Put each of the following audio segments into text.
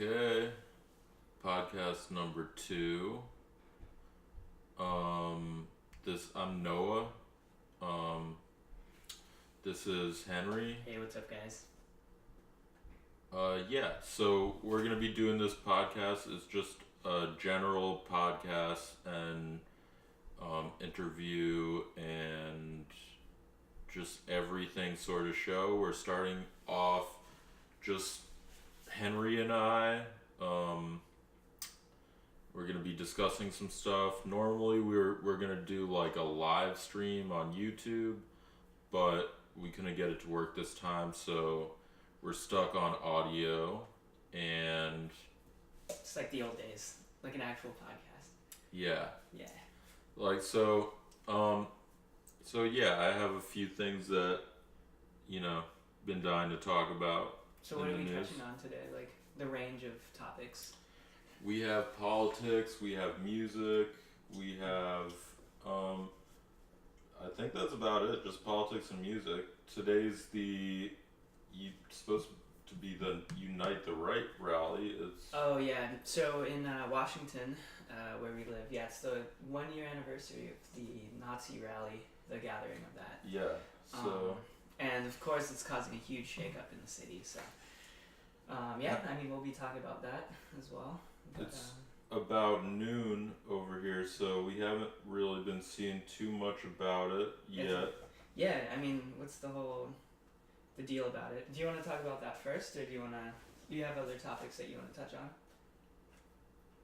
Okay, podcast number 2. I'm Noah. Um, this is Henry. Hey, what's up, guys? So we're gonna be doing this podcast. It's just a general podcast and interview and just everything sort of show. We're starting off just Henry and I. We're gonna be discussing some stuff. Normally, we're gonna do like a live stream on YouTube, but we couldn't get it to work this time, so we're stuck on audio. And It's like the old days, like an actual podcast. yeah, Yeah. like so I have a few things that been dying to talk about. So what are we touching on today? Like the range of topics. We have politics, we have music, we have, I think that's about it, just politics and music. Today's supposed to be the Unite the Right rally. Oh yeah. So in Washington, where we live, it's the 1-year anniversary of the Nazi rally, the gathering of that. Yeah, so... and of course it's causing a huge shakeup in the city, so... we'll be talking about that as well. But, it's about noon over here, so we haven't really been seeing too much about it yet. What's the deal about it? Do you want to talk about that first, or do you have other topics that you want to touch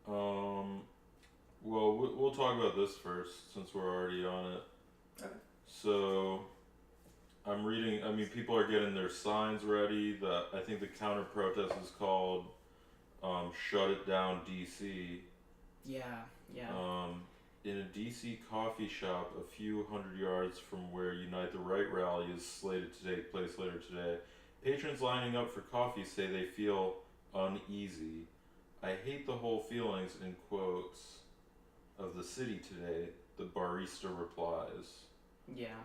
on? Well, we'll talk about this first, since we're already on it. Okay. So, I'm reading, people are getting their signs ready. I think the counter protest is called Shut It Down DC. Yeah. In a DC coffee shop a few hundred yards from where Unite the Right rally is slated to take place later today, patrons lining up for coffee say they feel uneasy. I hate the whole feelings, in quotes, of the city today, the barista replies. Yeah.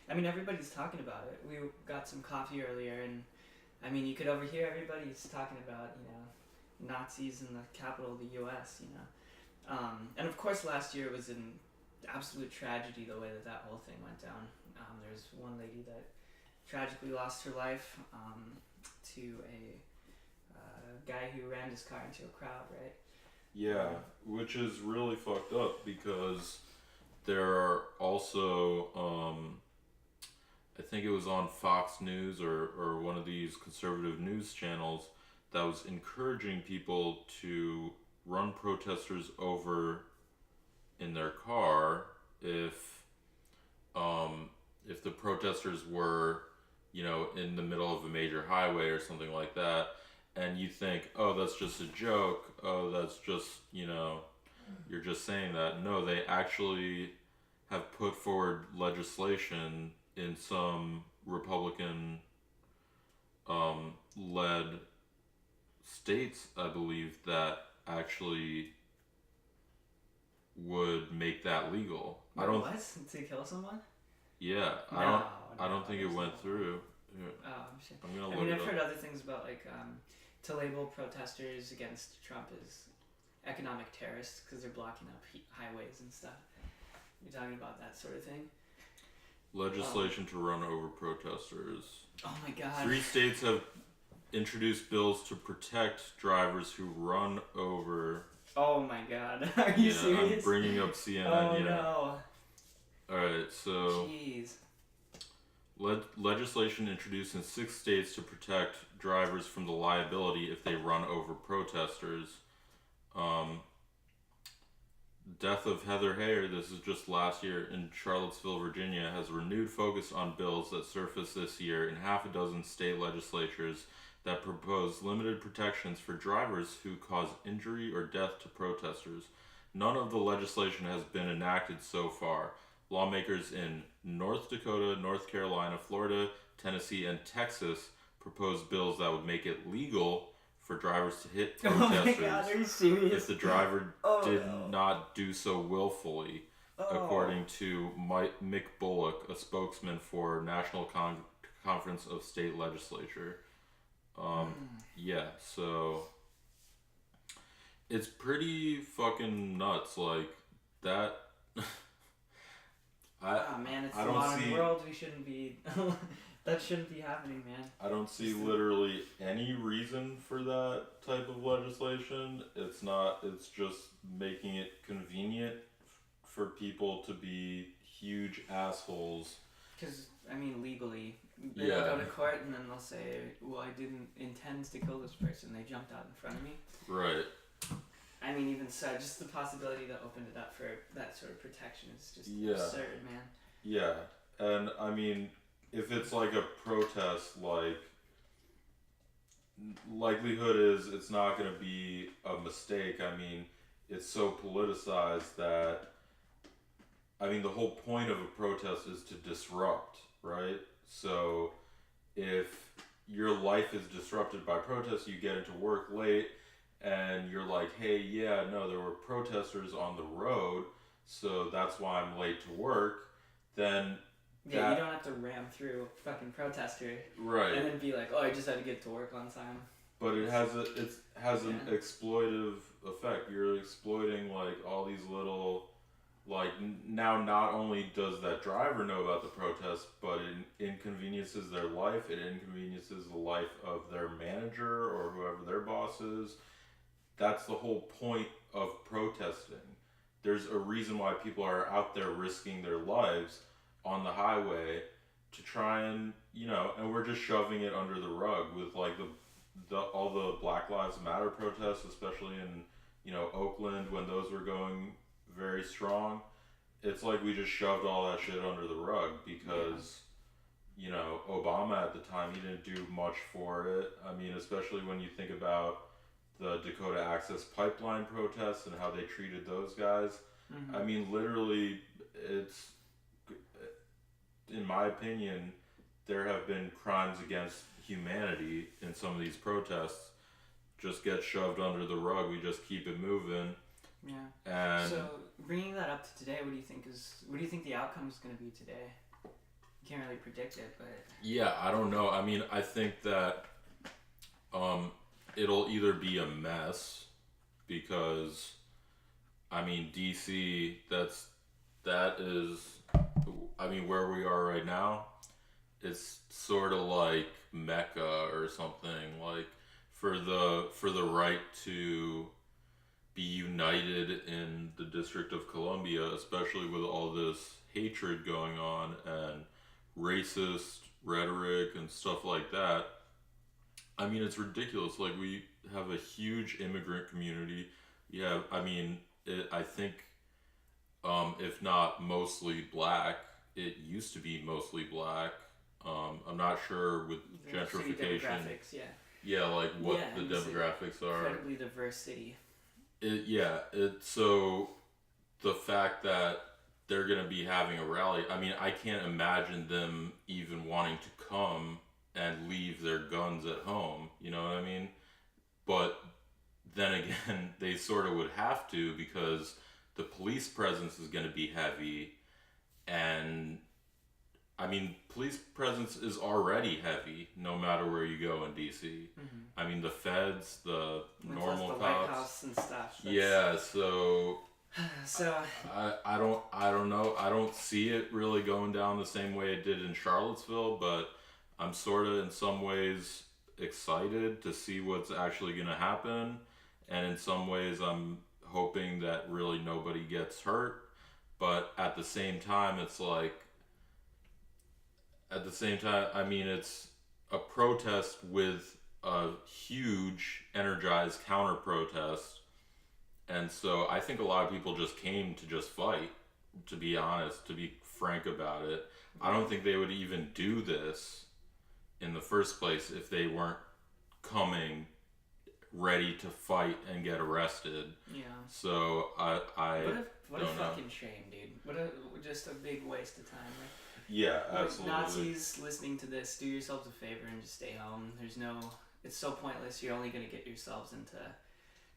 Everybody's talking about it. We got some coffee earlier, and you could overhear everybody's talking about, Nazis in the capital of the U.S., and of course last year it was an absolute tragedy the way that whole thing went down. There's one lady that tragically lost her life to a guy who rammed his car into a crowd, right? Yeah, which is really fucked up because there are also, I think it was on Fox News or one of these conservative news channels that was encouraging people to run protesters over in their car if the protesters were, in the middle of a major highway or something like that, and you think, oh, that's just a joke, oh, that's just, you're just saying that. No, they actually have put forward legislation in some Republican led states, I believe, that actually would make that legal. Wait, what? To kill someone? Yeah, No, I don't think it went through. Yeah. Oh, shit. I'm gonna look it I've up. heard other things about to label protesters against Trump as economic terrorists because they're blocking up highways and stuff. You're talking about that sort of thing? Legislation to run over protesters. Oh my god. 3 states have introduced bills to protect drivers who run over. Oh my god. Are you serious? I'm bringing up CNN. Oh yeah. no. Alright, so Jeez. legislation introduced in 6 states to protect drivers from the liability if they run over protesters. Death of Heather Heyer, this is just last year, in Charlottesville, Virginia, has renewed focus on bills that surfaced this year in half a dozen state legislatures that propose limited protections for drivers who cause injury or death to protesters. None of the legislation has been enacted so far. Lawmakers in North Dakota, North Carolina, Florida, Tennessee, and Texas proposed bills that would make it legal for drivers to hit protesters oh my god, are you serious? if the driver did not do so willfully, according to Mick Bullock, a spokesman for National Conference of State Legislature. So it's pretty fucking nuts. Like that. Oh man, it's I the don't modern see. world. We shouldn't be. That shouldn't be happening, man. I don't see literally any reason for that type of legislation. It's not. It's just making it convenient for people to be huge assholes. Because I mean, legally, they'll Yeah. go to court and then they'll say, "Well, I didn't intend to kill this person. They jumped out in front of me." Right. I mean, even so, just the possibility to open it up for that sort of protection is just Yeah. absurd, man. Yeah, and I mean, if it's like a protest, like likelihood is it's not going to be a mistake. I mean, it's so politicized that I mean the whole point of a protest is to disrupt, right? So if your life is disrupted by protests, you get into work late and you're like, hey, yeah, no, there were protesters on the road, so that's why I'm late to work, then Yeah, you don't have to ram through a fucking protester right. and then be like, oh, I just had to get to work on time. But it has an exploitive effect. You're exploiting like all these little like now not only does that driver know about the protest, but it inconveniences their life, it inconveniences the life of their manager or whoever their boss is. That's the whole point of protesting. There's a reason why people are out there risking their lives on the highway to try and, and we're just shoving it under the rug with like all the Black Lives Matter protests, especially in, Oakland when those were going very strong. It's like we just shoved all that shit under the rug because, Obama at the time, he didn't do much for it. I mean, especially when you think about the Dakota Access Pipeline protests and how they treated those guys. Mm-hmm. I mean, literally, it's, in my opinion, there have been crimes against humanity in some of these protests. Just get shoved under the rug. We just keep it moving. Yeah. And so bringing that up to today, what do you think the outcome is going to be today? You can't really predict it, but yeah, I don't know. I mean, I think that it'll either be a mess because I mean DC that is I mean where we are right now, it's sort of like Mecca or something, like for the right to be united in the District of Columbia, especially with all this hatred going on and racist rhetoric and stuff like that. I mean, it's ridiculous. Like, we have a huge immigrant community. Yeah, I mean, I think, if not mostly black, it used to be mostly black. I'm not sure with gentrification. City demographics, yeah. Yeah, like what the demographics are. Incredibly diverse city. So the fact that they're going to be having a rally, I mean, I can't imagine them even wanting to come and leave their guns at home, you know what I mean? But then again, they sort of would have to because the police presence is going to be heavy, and I mean, police presence is already heavy no matter where you go in DC. Mm-hmm. I mean, the feds, the normal the cops. White House and stuff. Yeah, so I don't know. I don't see it really going down the same way it did in Charlottesville, but I'm sort of in some ways excited to see what's actually going to happen, and in some ways I'm hoping that really nobody gets hurt, but at the same time it's like I mean, it's a protest with a huge energized counter protest. And so I think a lot of people just came to just fight, to be honest, to be frank about it. I don't think they would even do this in the first place if they weren't coming ready to fight and get arrested. Yeah. So what a fucking shame, dude. Just a big waste of time, right? Yeah, absolutely. Nazis listening to this, do yourselves a favor and just stay home. It's so pointless. You're only going to get yourselves into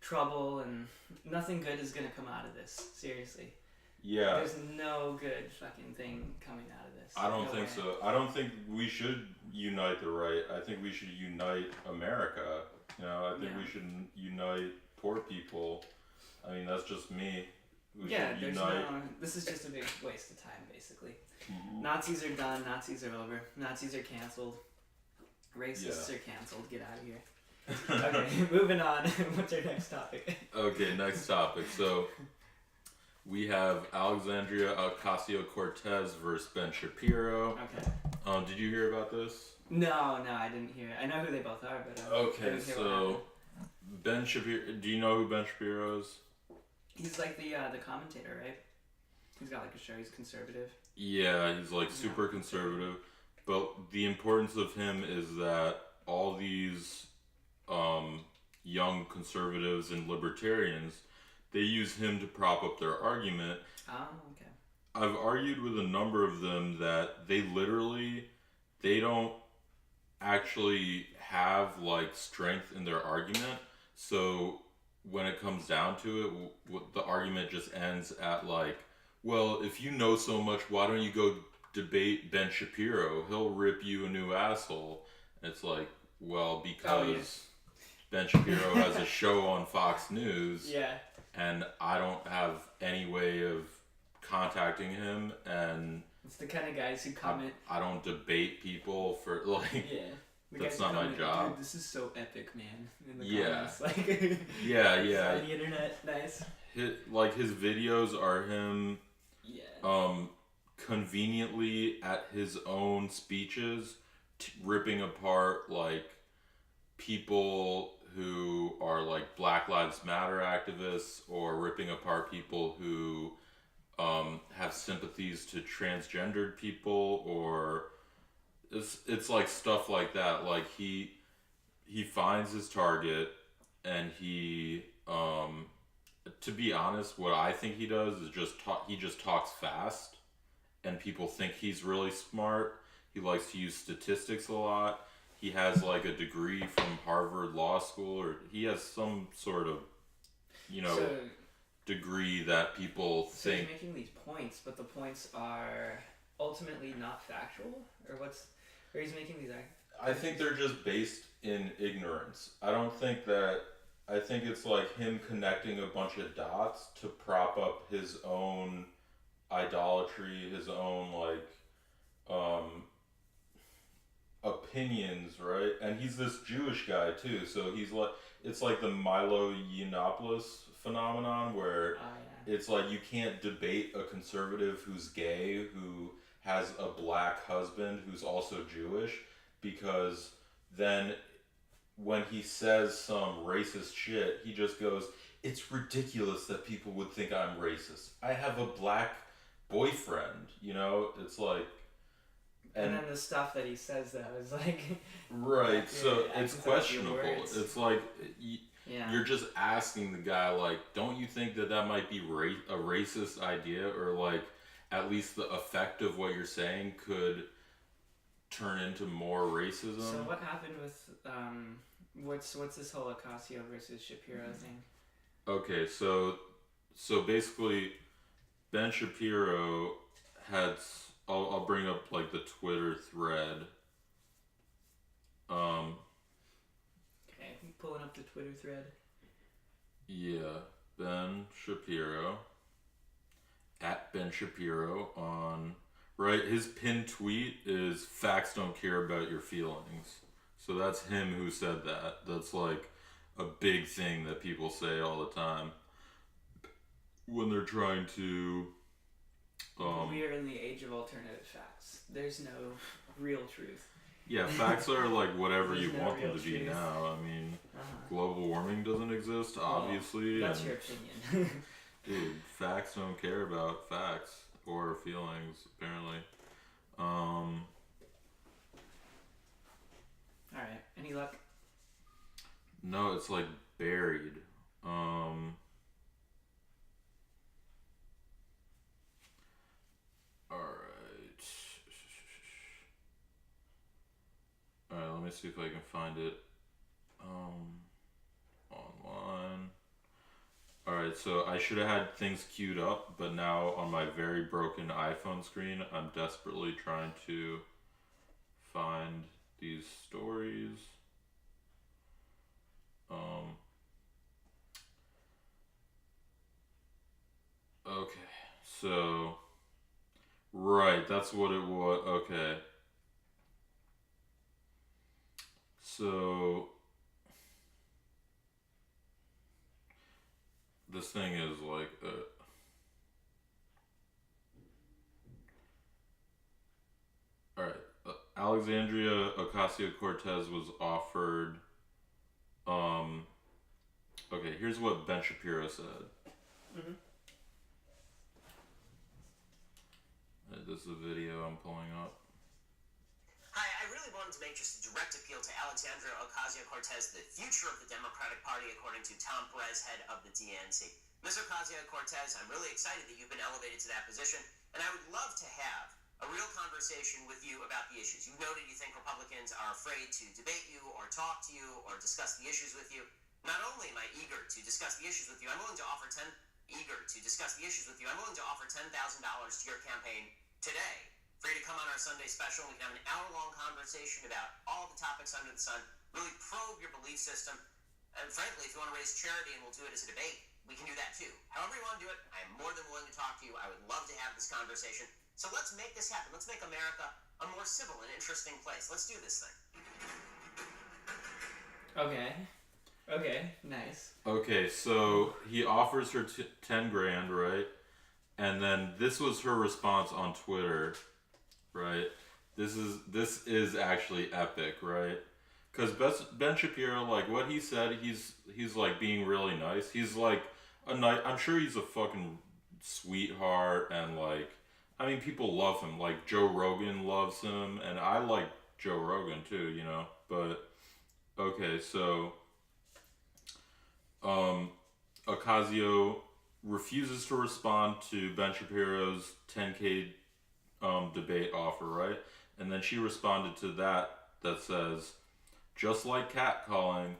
trouble, and nothing good is going to come out of this. Seriously. Yeah. There's no good fucking thing coming out of this. I don't think so. I don't think we should unite the right. I think we should unite America. I think we should unite poor people. I mean, that's just me. We Yeah, should there's unite. no. This is just a big waste of time, basically. Mhm. Nazis are done. Nazis are over. Nazis are canceled. Racists Yeah. are canceled. Get out of here. Okay, moving on. What's our next topic? Okay, next topic. So we have Alexandria Ocasio-Cortez versus Ben Shapiro. Okay. Did you hear about this? No, I didn't hear it. I know who they both are, but I Okay, didn't hear what so happened. Ben Shapiro. Do you know who Ben Shapiro is? He's like the commentator, right? He's got like a show. He's conservative. Yeah, he's like super conservative. But the importance of him is that all these young conservatives and libertarians, they use him to prop up their argument. Oh, okay. I've argued with a number of them that they don't actually have like strength in their argument. So when it comes down to it, the argument just ends at like, well, if you know so much, why don't you go debate Ben Shapiro? He'll rip you a new asshole. And it's like, well, because Ben Shapiro has a show on Fox News. Yeah. And I don't have any way of contacting him, and It's the kind of guys who comment. I don't debate people for like. Yeah. The That's guys who not my comment, job. Dude, this is so epic, man. In the Yeah. comments, like. Yeah, It's yeah. on the internet, nice. His videos are him Yeah. conveniently at his own speeches ripping apart like people who are like Black Lives Matter activists, or ripping apart people who have sympathies to transgendered people, or it's like stuff like that. Like he finds his target, and he to be honest, what I think he does is he just talks fast, and people think he's really smart. He likes to use statistics a lot. He has like a degree from Harvard Law School, or he has some sort of, So, degree that people so he's think. making these points, but the points are ultimately not factual, or he's making these. I think they're just based in ignorance. I think it's like him connecting a bunch of dots to prop up his own idolatry, his own opinions, right? And he's this Jewish guy too, so he's like, it's like the Milo Yiannopoulos phenomenon, where it's like you can't debate a conservative who's gay, who has a black husband who's also Jewish, because then when he says some racist shit, he just goes, it's ridiculous that people would think I'm racist. I have a black boyfriend, it's like. And then the stuff that he says though is like. Right, so it's out questionable. your words. It's like Yeah. you're just asking the guy, like, don't you think that might be a racist idea, or like at least the effect of what you're saying could turn into more racism? So what happened with what's this whole Ocasio versus Shapiro thing? Okay, so basically, Ben Shapiro had. I'll bring up like the Twitter thread. Okay, I'm pulling up the Twitter thread. Yeah, Ben Shapiro. At Ben Shapiro on. Right, his pinned tweet is "Facts don't care about your feelings." So that's him who said that. That's like a big thing that people say all the time when they're trying to. We are in the age of alternative facts. There's no real truth. Yeah, facts are like whatever you There's no want them real to be truth. now. I mean, global warming doesn't exist, obviously. That's and, your opinion. dude, facts don't care about facts or feelings, apparently. Alright, any luck? No, it's like buried. Alright, let me see if I can find it online. Alright, so I should have had things queued up, but now on my very broken iPhone screen, I'm desperately trying to find these stories. So, right, that's what it was. Okay. So, this thing is like, alright. Alexandria Ocasio Cortez was offered. Um, okay, here's what Ben Shapiro said. Mm-hmm. This is a video I'm pulling up. Hi, I really wanted to make just a direct appeal to Alexandria Ocasio-Cortez, the future of the Democratic Party, according to Tom Perez, head of the DNC. Ms. Ocasio-Cortez, I'm really excited that you've been elevated to that position, and I would love to have a real conversation with you about the issues. You noted you think Republicans are afraid to debate you or talk to you or discuss the issues with you. Not only am I eager to discuss the issues with you, I'm willing to offer $10,000 to your campaign today for you to come on our Sunday special. We can have an hour-long conversation about all the topics under the sun, really probe your belief system. And frankly, if you want to raise charity and we'll do it as a debate, we can do that too. However you want to do it, I am more than willing to talk to you. I would love to have this conversation. So let's make this happen. Let's make America a more civil and interesting place. Let's do this thing. Okay. Okay. Nice. Okay, so he offers her 10 grand, right? And then this was her response on Twitter, right? This is actually epic, right? Because Ben Shapiro, like what he said, he's like being really nice. He's like I'm sure he's a fucking sweetheart, and like I mean people love him. Like Joe Rogan loves him, and I like Joe Rogan too, you know. But okay, so Ocasio refuses to respond to Ben Shapiro's 10K debate offer, right? And then she responded to that says, just like catcalling,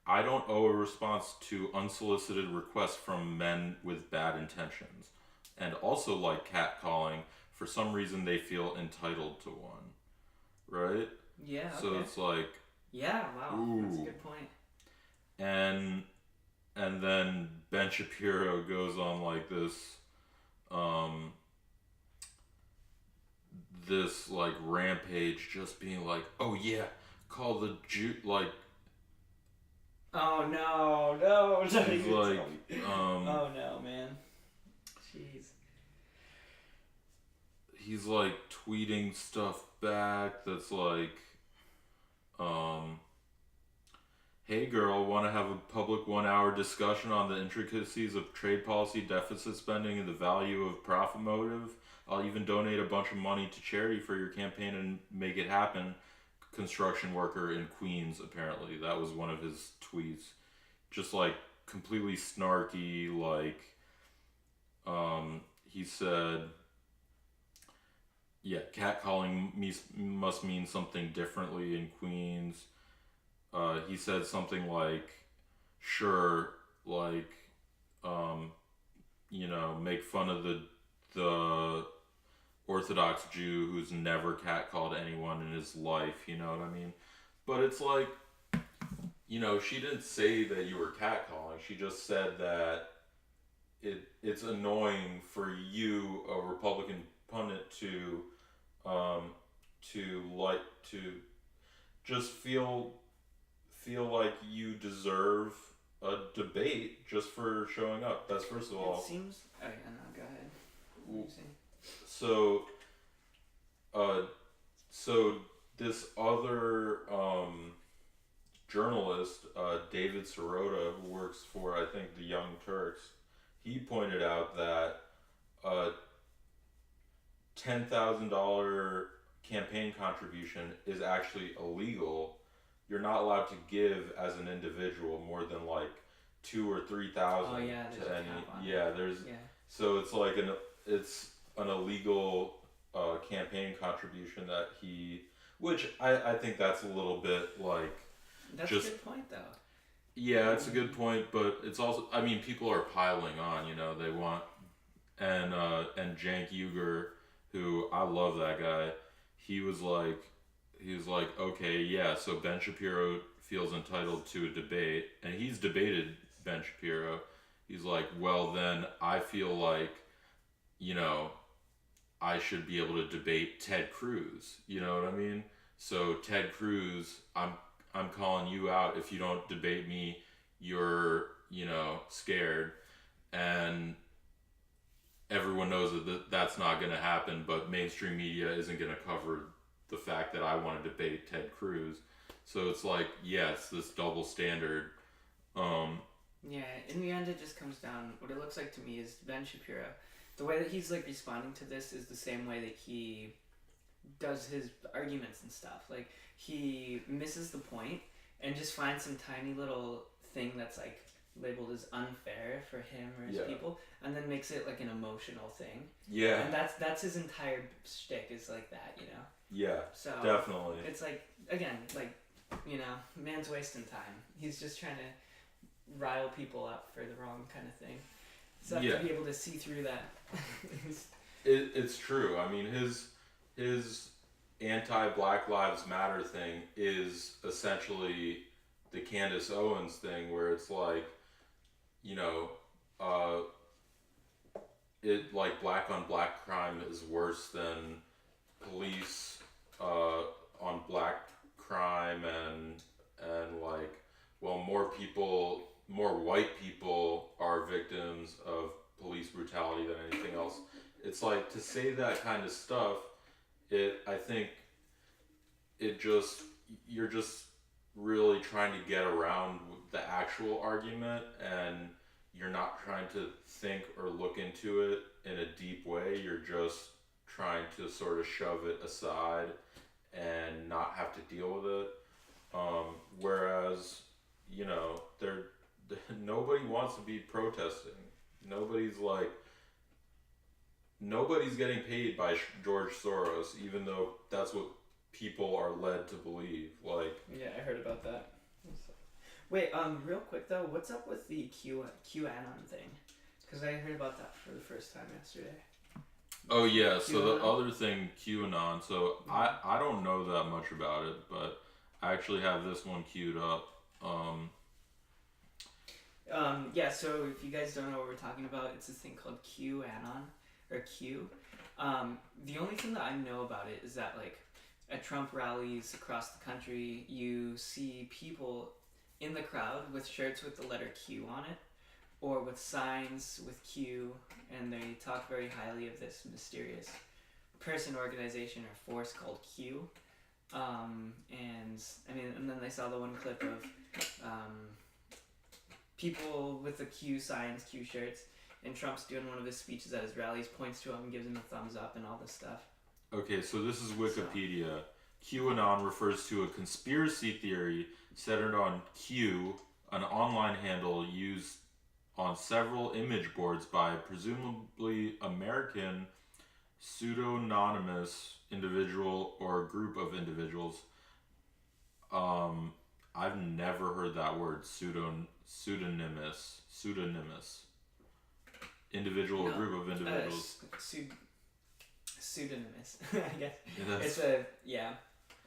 I don't owe a response to unsolicited requests from men with bad intentions. And also like catcalling, for some reason they feel entitled to one. Right? Yeah. Okay. So it's like, yeah. Wow. ooh. That's a good point. And then Ben Shapiro goes on like this like rampage, just being like, oh yeah, call the Jew, like, oh no, he's like, oh no, man, jeez. He's like tweeting stuff back that's like, hey girl, want to have a public 1 hour discussion on the intricacies of trade policy, deficit spending, and the value of profit motive? I'll even donate a bunch of money to charity for your campaign and make it happen. Construction worker in Queens, apparently. That was one of his tweets. Just like completely snarky, like, he said, yeah, catcalling must mean something differently in Queens. He said something like, sure, like, you know, make fun of the Orthodox Jew who's never catcalled anyone in his life, you know what I mean? But it's like, you know, she didn't say that you were catcalling. She just said that it's annoying for you, a Republican pundit, to just feel like you deserve a debate just for showing up. That's first of all. It seems. Oh yeah, no, go ahead. What are you saying? So this other journalist, David Sirota, who works for, I think, the Young Turks, he pointed out that $10,000 campaign contribution is actually illegal. You're not allowed to give as an individual more than like 2,000 or 3,000 to any. Yeah, there's. Yeah. So it's like it's an illegal campaign contribution that which I think that's a little bit like. That's a good point, though. Yeah, it's a good point, but it's also, I mean, people are piling on. You know, they want, and Cenk Uygur, who I love that guy. He was like, okay, yeah. So Ben Shapiro feels entitled to a debate, and he's debated Ben Shapiro. He's like, well, then I feel like you know, I should be able to debate Ted Cruz. You know what I mean? So Ted Cruz, I'm calling you out. If you don't debate me, you're, scared. And everyone knows that's not going to happen, but mainstream media isn't going to cover the fact that I want to debate Ted Cruz. So it's like, yes, this double standard. Yeah, in the end, it just comes down. What it looks like to me is Ben Shapiro. The way that he's like responding to this is the same way that he does his arguments and stuff. Like he misses the point and just finds some tiny little thing that's like labeled as unfair for him or his people, and then makes it like an emotional thing. Yeah. And that's his entire shtick is like that, you know. Yeah. So definitely. it's like again, like man's wasting time. He's just trying to rile people up for the wrong kind of thing. So to be able to see through that. It's true. I mean, his anti-Black Lives Matter thing is essentially the Candace Owens thing, where it's like, it like black on black crime is worse than police on black crime, and like, well, more white people are victims of police brutality than anything else. It's like, to say that kind of stuff, I think you're just really trying to get around the actual argument, and you're not trying to think or look into it in a deep way. You're just trying to sort of shove it aside and not have to deal with it. Whereas, nobody wants to be protesting. Nobody's getting paid by George Soros, even though that's what people are led to believe. Like, yeah, I heard about that. Wait, real quick though, what's up with the QAnon thing? Because I heard about that for the first time yesterday. Oh yeah, so the other thing, QAnon. So I don't know that much about it, but I actually have this one queued up. Yeah, so if you guys don't know what we're talking about, it's this thing called QAnon, or Q. The only thing that I know about it is that, like, at Trump rallies across the country, you see people in the crowd with shirts with the letter Q on it, or with signs with Q, and they talk very highly of this mysterious person, organization, or force called Q. And then they saw the one clip of people with the Q signs, Q shirts, and Trump's doing one of his speeches at his rallies, points to him and gives him a thumbs up and all this stuff. Okay, so this is Wikipedia. QAnon refers to a conspiracy theory centered on Q, an online handle used on several image boards by presumably American pseudonymous individual or group of individuals. I've never heard that word, pseudonymous. Individual or group of individuals. Pseudonymous, I guess. Yeah, it's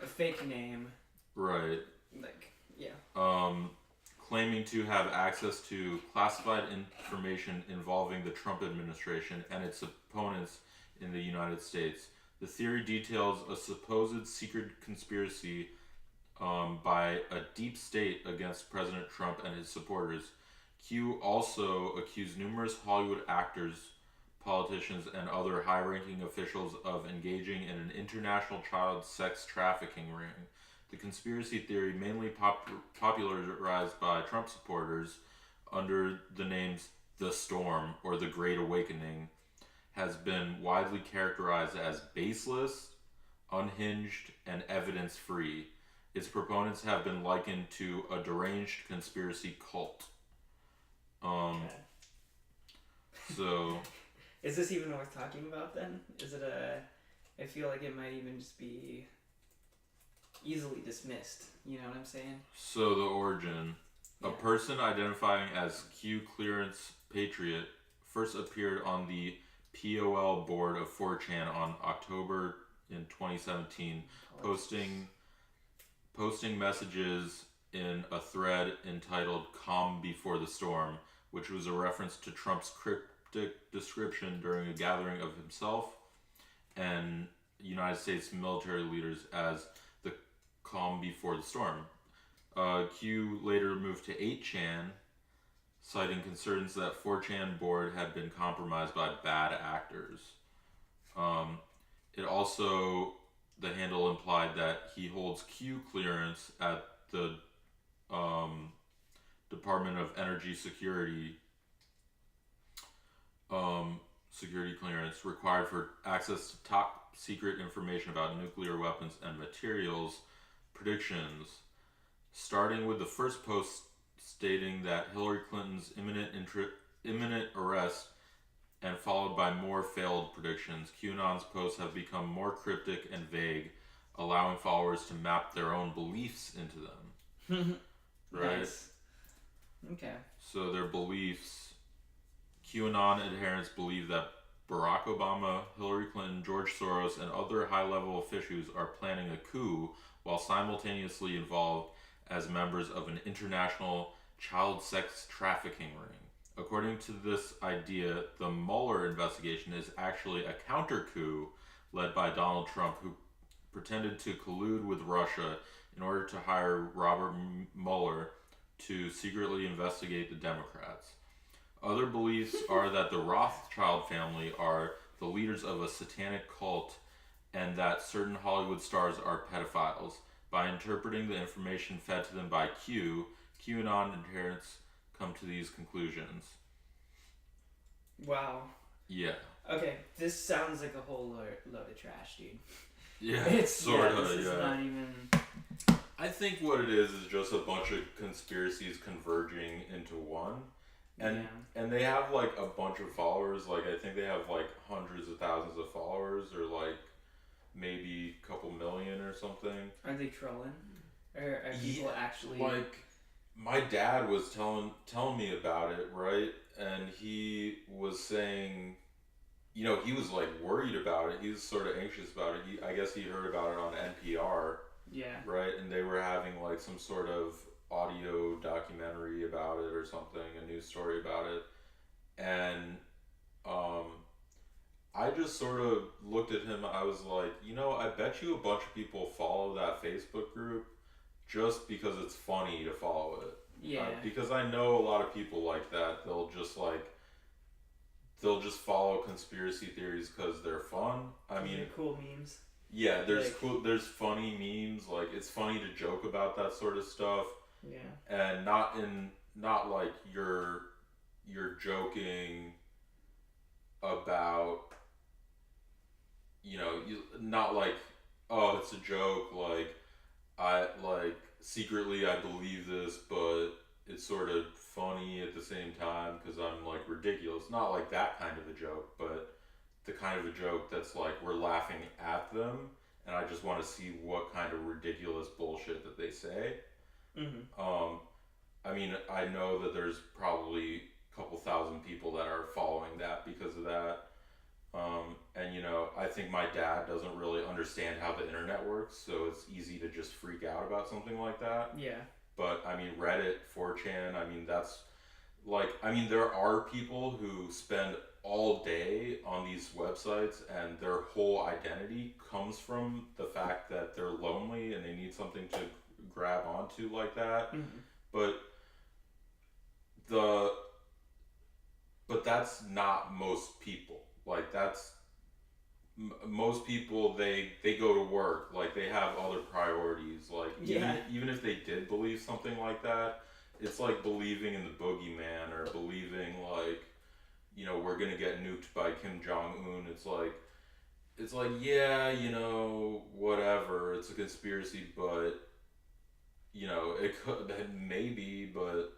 a fake name. Right. Like, yeah. Claiming to have access to classified information involving the Trump administration and its opponents in the United States. The theory details a supposed secret conspiracy by a deep state against President Trump and his supporters. Q also accused numerous Hollywood actors, politicians, and other high-ranking officials of engaging in an international child sex trafficking ring. The conspiracy theory, mainly popularized by Trump supporters under the names The Storm or The Great Awakening, has been widely characterized as baseless, unhinged, and evidence-free. Its proponents have been likened to a deranged conspiracy cult. So... Is this even worth talking about then? Is it I feel like it might even just be easily dismissed. You know what I'm saying? So the origin. A person identifying as Q Clearance Patriot first appeared on the POL board of 4chan on October in 2017, posting messages in a thread entitled Calm Before the Storm, which was a reference to Trump's description during a gathering of himself and United States military leaders as the calm before the storm. Q later moved to 8chan, citing concerns that 4chan board had been compromised by bad actors. It also, the handle implied that he holds Q clearance at the Department of Energy security clearance required for access to top secret information about nuclear weapons and materials predictions, starting with the first post stating that Hillary Clinton's imminent arrest and followed by more failed predictions. QAnon's posts have become more cryptic and vague, allowing followers to map their own beliefs into them. Right? Nice. Okay. So their beliefs, QAnon adherents believe that Barack Obama, Hillary Clinton, George Soros, and other high-level officials are planning a coup while simultaneously involved as members of an international child sex trafficking ring. According to this idea, the Mueller investigation is actually a counter-coup led by Donald Trump, who pretended to collude with Russia in order to hire Robert Mueller to secretly investigate the Democrats. Other beliefs are that the Rothschild family are the leaders of a satanic cult and that certain Hollywood stars are pedophiles. By interpreting the information fed to them by QAnon adherents come to these conclusions. Wow. Yeah. Okay, this sounds like a whole load of trash, dude. Yeah, It's sort of, this yeah. is not even... I think what it is just a bunch of conspiracies converging into one. And they have like a bunch of followers. Like I think they have like hundreds of thousands of followers, or like maybe a couple million or something. Are they trolling? Or are people actually... Like, my dad was telling me about it, right? And he was saying, you know, he was like worried about it. He was sort of anxious about it. I guess he heard about it on NPR. Yeah. Right? And they were having like some sort of audio documentary about it or something, a news story about it. And I just sort of looked at him. I was like, you know, I bet you a bunch of people follow that Facebook group just because it's funny to follow it. Yeah. Because I know a lot of people like that. They'll just follow conspiracy theories because they're fun. I mean, they're cool memes. Yeah, there's funny memes. Like, it's funny to joke about that sort of stuff. Yeah. And not like you're joking about, you know, not like, oh, it's a joke, like secretly I believe this, but it's sort of funny at the same time because I'm like ridiculous. Not like that kind of a joke, but the kind of a joke that's like we're laughing at them and I just want to see what kind of ridiculous bullshit that they say. Mm-hmm. I mean, I know that there's probably a couple thousand people that are following that because of that. And you know, I think my dad doesn't really understand how the internet works, so it's easy to just freak out about something like that. Yeah. But I mean, Reddit, 4chan, I mean, that's like, I mean, there are people who spend all day on these websites and their whole identity comes from the fact that they're lonely and they need something to grab onto like that. Mm-hmm. But that's not most people. Like, that's most people, they go to work, like they have other priorities, like even if they did believe something like that, it's like believing in the boogeyman or believing like, you know, we're gonna get nuked by Kim Jong-un. It's like yeah, you know, whatever, it's a conspiracy, but you know, it could maybe, but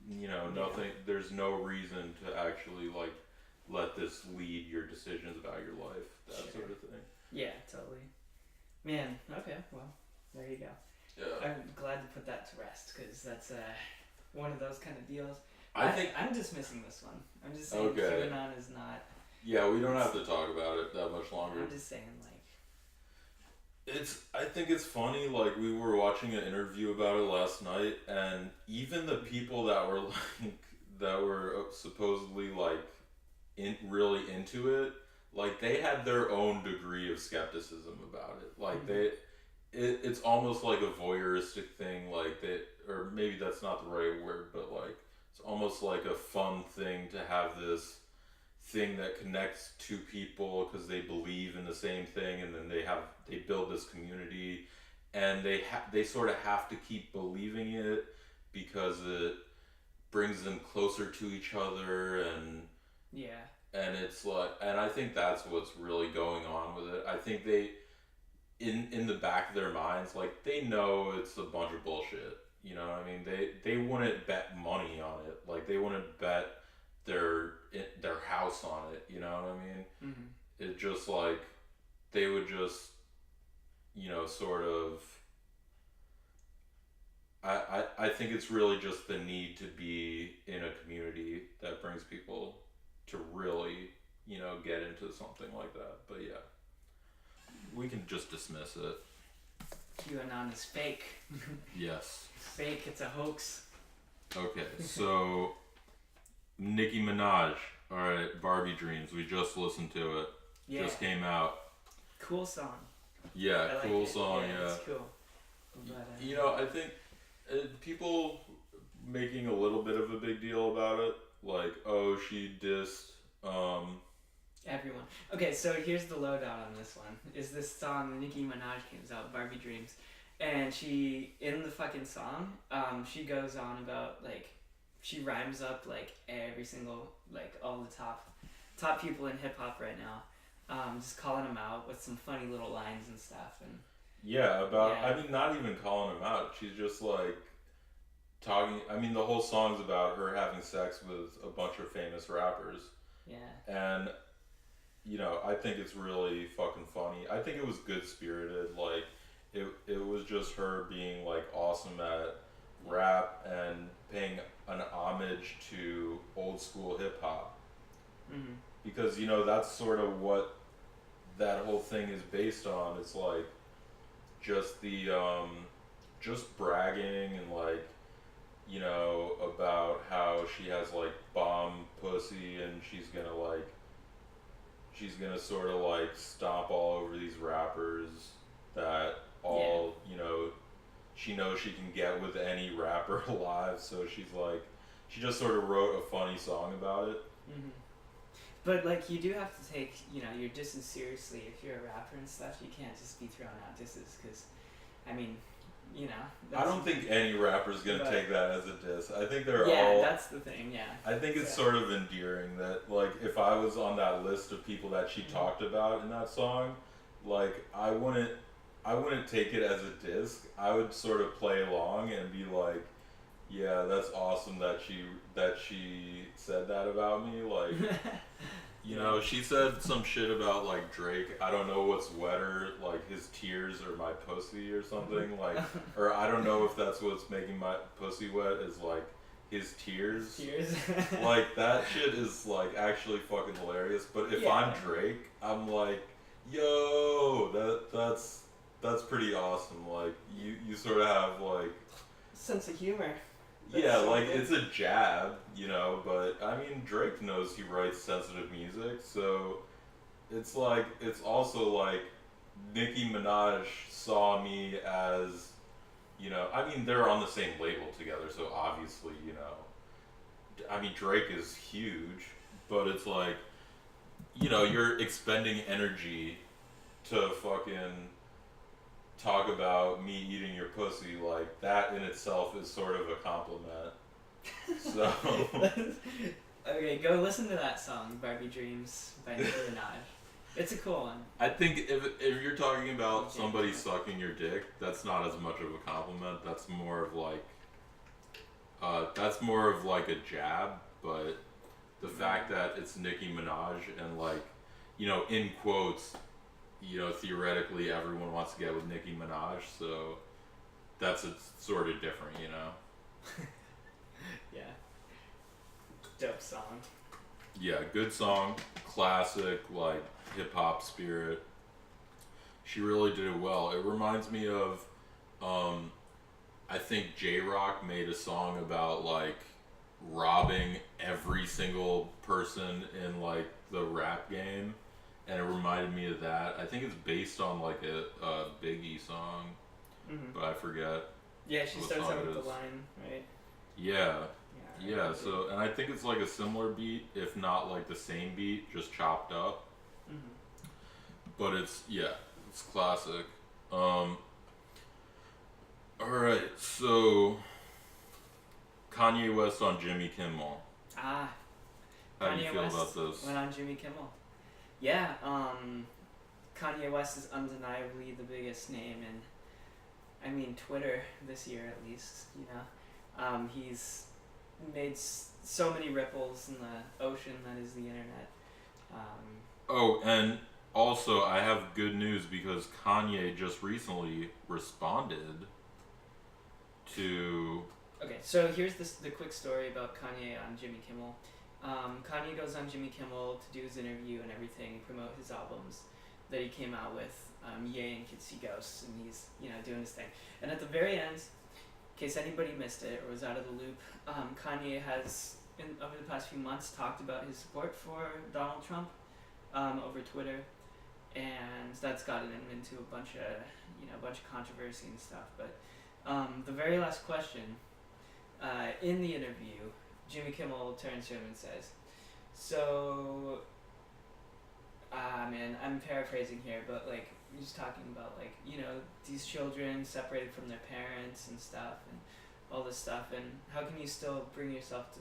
you know, nothing, there's no reason to actually like let this lead your decisions about your life, that sort of thing. Yeah, totally. Man, okay, well, there you go. Yeah. I'm glad to put that to rest because that's one of those kind of deals. I think I'm dismissing this one. I'm just saying okay. QAnon is not. Yeah, we don't have to talk about it that much longer. I'm just saying, like. I think it's funny, like, we were watching an interview about it last night, and even the people that were, like, that were supposedly like really into it, like they had their own degree of skepticism about it. Like it's almost like a voyeuristic thing, like that, or maybe that's not the right word, but like it's almost like a fun thing to have this thing that connects two people because they believe in the same thing, and then they build this community, and they sort of have to keep believing it because it brings them closer to each other, Yeah. and it's like, and I think that's what's really going on with it. I think they in the back of their minds, like they know it's a bunch of bullshit. You know what I mean? They wouldn't bet money on it. Like they wouldn't bet their house on it. You know what I mean? Mm-hmm. It just like they would just, sort of. I think it's really just the need to be in a community that brings people to really, get into something like that. But yeah, we can just dismiss it. QAnon is fake. Yes. Fake, it's a hoax. Okay, so Nicki Minaj, alright, Barbie Dreams, we just listened to it. Yeah. Just came out. Cool song. Yeah, I cool like it. song, Yeah. yeah. It's cool. But, I think people making a little bit of a big deal about it, like, oh, she dissed, everyone. Okay, so here's the lowdown on this one. Is this song Nicki Minaj comes out, Barbie Dreams, and she, in the fucking song, she goes on about, like, she rhymes up, like, every single, like, all the top people in hip-hop right now, just calling them out with some funny little lines and stuff, and... Yeah, I mean, not even calling them out, she's just, like, talking, I mean, the whole song's about her having sex with a bunch of famous rappers. Yeah. And, I think it's really fucking funny. I think it was good spirited. Like, it was just her being, like, awesome at rap and paying an homage to old school hip hop. Mm-hmm. Because, that's sort of what that whole thing is based on. It's like just the, just bragging and, like, about how she has, like, bomb pussy and she's gonna sort of, like, stomp all over these rappers that all, she knows she can get with any rapper alive, so she just sort of wrote a funny song about it. Mm-hmm. But, like, you do have to take, your disses seriously. If you're a rapper and stuff, you can't just be throwing out disses, because, I mean... I don't think any rapper's gonna take that as a diss. I think they're all... Yeah, that's the thing, yeah. I think it's sort of endearing that, like, if I was on that list of people that she talked about in that song, like, I wouldn't take it as a diss. I would sort of play along and be like, yeah, that's awesome that she said that about me. Like, she said some shit about, like, Drake. I don't know what's wetter, like, his tears or my pussy or something. Like, or I don't know if that's what's making my pussy wet is, like, his tears. Like, that shit is, like, actually fucking hilarious. But if I'm Drake, I'm like, yo, that's pretty awesome. Like, you sort of have, like... sense of humor. Yeah, like, it's a jab, but, I mean, Drake knows he writes sensitive music, so it's like, it's also like, Nicki Minaj saw me as, I mean, they're on the same label together, so obviously, I mean, Drake is huge, but it's like, you're expending energy to fucking... talk about me eating your pussy, like, that in itself is sort of a compliment. So... Okay, go listen to that song, Barbie Dreams by Nicki Minaj. It's a cool one. I think if you're talking about somebody sucking your dick, that's not as much of a compliment. That's more of like a jab, but the fact that it's Nicki Minaj and, like, in quotes, theoretically everyone wants to get with Nicki Minaj, so that's sort of different, Yeah. Dope song. Yeah, good song, classic, like, hip-hop spirit. She really did it well. It reminds me of, I think J-Rock made a song about, like, robbing every single person in like the rap game, and it reminded me of that. I think it's based on like a Biggie song, but I forget. Yeah, she what starts song out it with is. the line, right? Yeah, Yeah. yeah. So, and I think it's like a similar beat, if not like the same beat, just chopped up. But it's it's classic. All right, so Kanye West on Jimmy Kimmel. Ah, How do you Kanye feel West about this? went on Jimmy Kimmel. Yeah, Kanye West is undeniably the biggest name in, I mean, Twitter this year at least. You know, he's made so many ripples in the ocean that is the internet. Oh, and also I have good news because Kanye just recently responded to. Okay, so here's the quick story about Kanye on Jimmy Kimmel. Kanye goes on Jimmy Kimmel to do his interview and everything, promote his albums that he came out with, Ye and Kids See Ghosts, and he's doing his thing. And at the very end, in case anybody missed it or was out of the loop, Kanye has over the past few months talked about his support for Donald Trump over Twitter, and that's gotten him into a bunch of controversy and stuff. But the very last question in the interview, Jimmy Kimmel turns to him and says, "So, man, I'm paraphrasing here, but like he's talking about like these children separated from their parents and stuff and all this stuff, and how can you still bring yourself to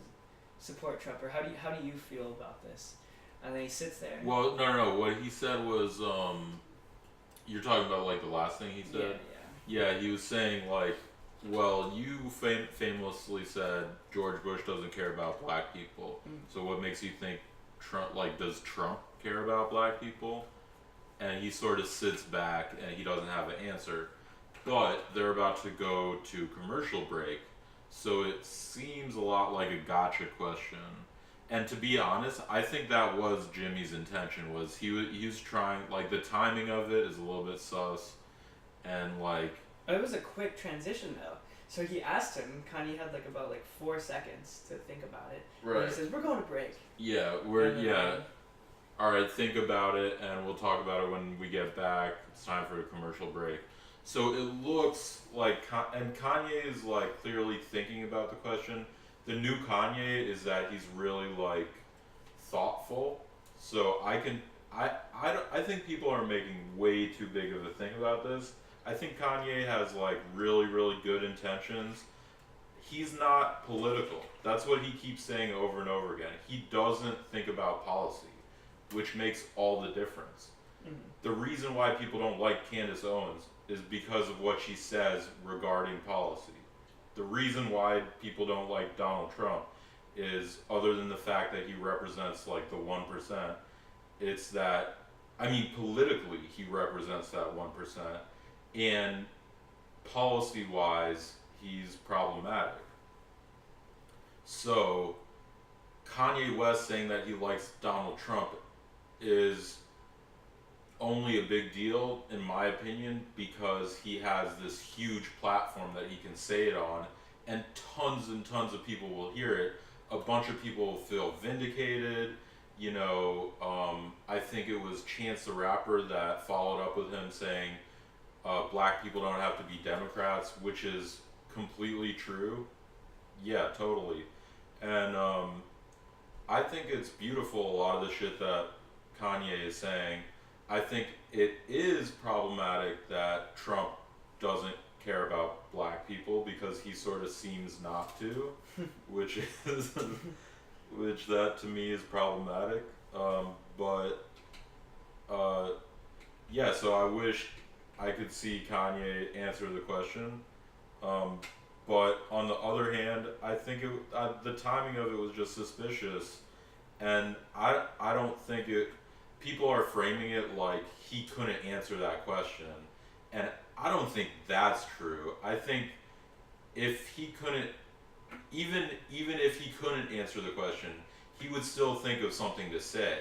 support Trump, or how do you feel about this?" And then he sits there. Well, no. What he said was, you're talking about like the last thing he said. Yeah, he was saying like, well, you famously said George Bush doesn't care about black people. So what makes you think Trump, like, does Trump care about black people? And he sort of sits back and he doesn't have an answer. But they're about to go to commercial break, so it seems a lot like a gotcha question. And to be honest, I think that was Jimmy's intention. Was he was trying, like, the timing of it is a little bit sus, and like. It was a quick transition though. So he asked him. Kanye had about 4 seconds to think about it. Right. And he says, "We're going to break." Yeah, all right, think about it, and we'll talk about it when we get back. It's time for a commercial break. So it looks like, and Kanye is like clearly thinking about the question. The new Kanye is that he's really like thoughtful. So I think people are making way too big of a thing about this. I think Kanye has like really, really good intentions. He's not political. That's what he keeps saying over and over again. He doesn't think about policy, which makes all the difference. The reason why people don't like Candace Owens is because of what she says regarding policy. The reason why people don't like Donald Trump is, other than the fact that he represents like the 1%, it's that, I mean, politically he represents that 1%, and policy-wise he's problematic. So Kanye West saying that he likes Donald Trump is only a big deal, in my opinion, because he has this huge platform that he can say it on, and tons of people will hear it. A bunch of people will feel vindicated. I think it was Chance the Rapper that followed up with him saying, black people don't have to be Democrats, which is completely true. Yeah, totally. And I think it's beautiful, a lot of the shit that Kanye is saying. I think it is problematic that Trump doesn't care about black people, because he sort of seems not to, which that to me is problematic. Yeah, so I wish I could see Kanye answer the question. But on the other hand, I think the timing of it was just suspicious, and I don't think it. People are framing it like he couldn't answer that question, and I don't think that's true. I think if he couldn't, even if he couldn't answer the question, he would still think of something to say.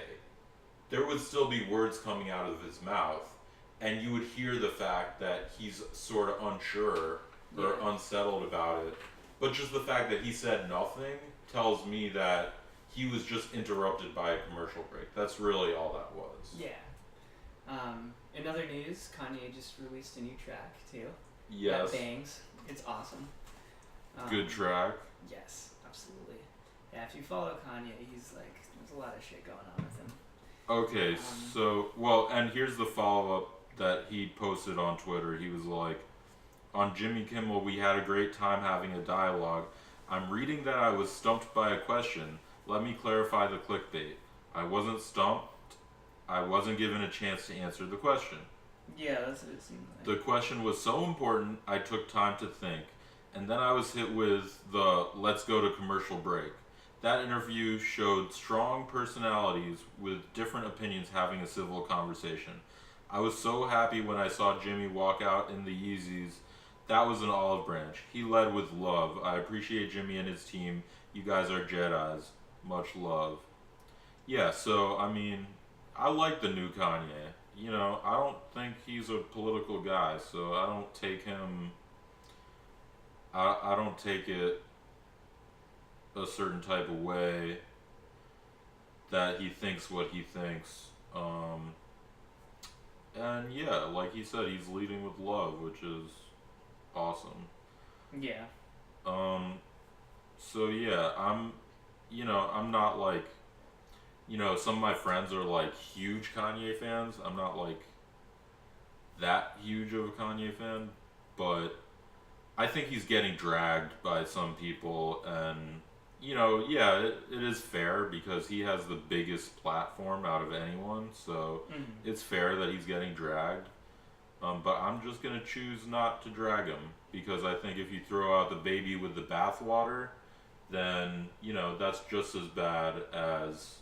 There would still be words coming out of his mouth, and you would hear the fact that he's sort of unsure or unsettled about it. But just the fact that he said nothing tells me that he was just interrupted by a commercial break. That's really all that was. Yeah. In other news, Kanye just released a new track too. Yes. That bangs. It's awesome. Good track. Yes, absolutely. Yeah, if you follow Kanye, he's like, there's a lot of shit going on with him. Okay, and here's the follow-up that he posted on Twitter. He was like, on Jimmy Kimmel, we had a great time having a dialogue. I'm reading that I was stumped by a question. Let me clarify the clickbait. I wasn't stumped. I wasn't given a chance to answer the question. Yeah, that's what it seemed like. The question was so important, I took time to think. And then I was hit with the let's go to commercial break. That interview showed strong personalities with different opinions having a civil conversation. I was so happy when I saw Jimmy walk out in the Yeezys. That was an olive branch. He led with love. I appreciate Jimmy and his team. You guys are Jedis. Much love. Yeah, so, I mean, I like the new Kanye. You know, I don't think he's a political guy, so I don't take him... I don't take it a certain type of way that he thinks what he thinks. And yeah, like he said, he's leading with love, which is awesome. Yeah. So yeah, I'm not like, some of my friends are like huge Kanye fans. I'm not like that huge of a Kanye fan, but I think he's getting dragged by some people, and yeah, it is fair because he has the biggest platform out of anyone, so it's fair that he's getting dragged. But I'm just gonna choose not to drag him because I think if you throw out the baby with the bathwater, then that's just as bad as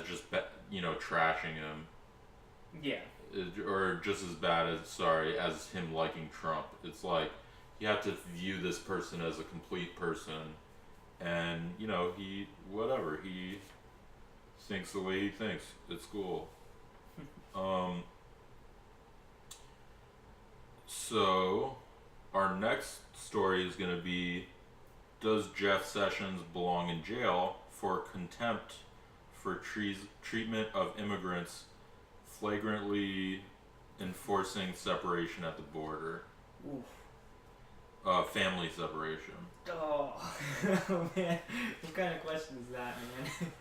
just trashing him. Yeah. Or just as bad as him liking Trump. It's like you have to view this person as a complete person, and he thinks the way he thinks. It's cool. So our next story is going to be, does Jeff Sessions belong in jail for contempt for treatment of immigrants flagrantly enforcing separation at the border? Oof. Family separation. Oh, man. What kind of question is that, man?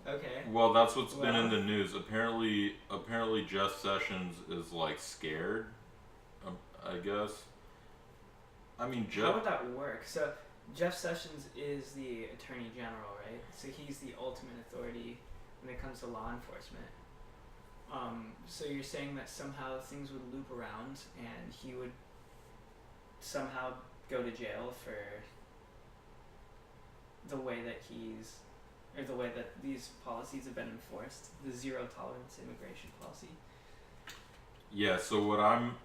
Okay. Well, that's what's been in the news. Apparently Jeff Sessions is like scared, I guess. I mean, how would that work? So Jeff Sessions is the Attorney General, right? So he's the ultimate authority when it comes to law enforcement. So you're saying that somehow things would loop around and he would somehow go to jail for the way that the way that these policies have been enforced, the zero tolerance immigration policy. Yeah, so what I'm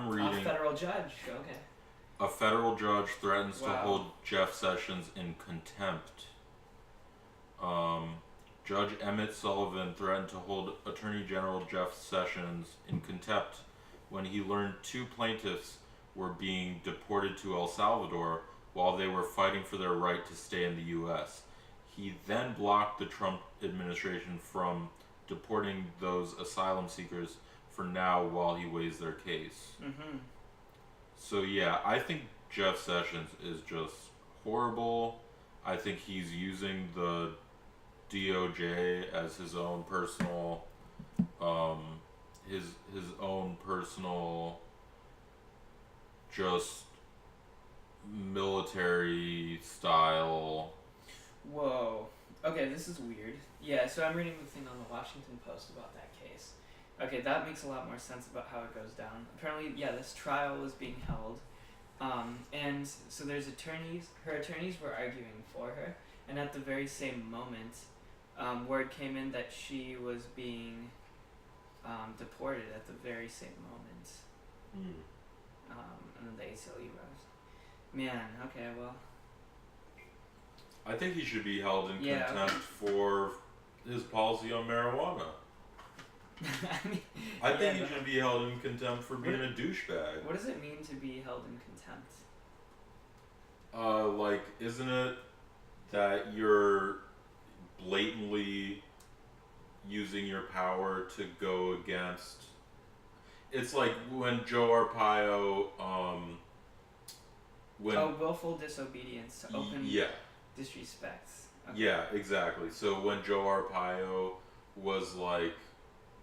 reading, A federal judge, okay. A federal judge threatens to hold Jeff Sessions in contempt. Judge Emmett Sullivan threatened to hold Attorney General Jeff Sessions in contempt when he learned 2 plaintiffs were being deported to El Salvador while they were fighting for their right to stay in the U.S. He then blocked the Trump administration from deporting those asylum seekers for now while he weighs their case. Mm-hmm. So yeah, I think Jeff Sessions is just horrible. I think he's using the DOJ as his own personal, his own personal, just military style. Whoa. Okay, this is weird. Yeah, so I'm reading the thing on the Washington Post about that case. Okay, that makes a lot more sense about how it goes down. Apparently, yeah, this trial was being held. And so there's her attorneys were arguing for her, and at the very same moment, word came in that she was being deported at the very same moment. And then the ACLU rose. Man, okay, well. I think he should be held in contempt for his policy on marijuana. I mean, I think yeah, he but should be held in contempt for being a douchebag. what does it mean to be held in contempt? Like, isn't it that you're blatantly using your power to go against? It's like when Joe Arpaio, when Oh, willful disobedience to open yeah, disrespect. Okay. yeah, exactly. So when Joe Arpaio was like,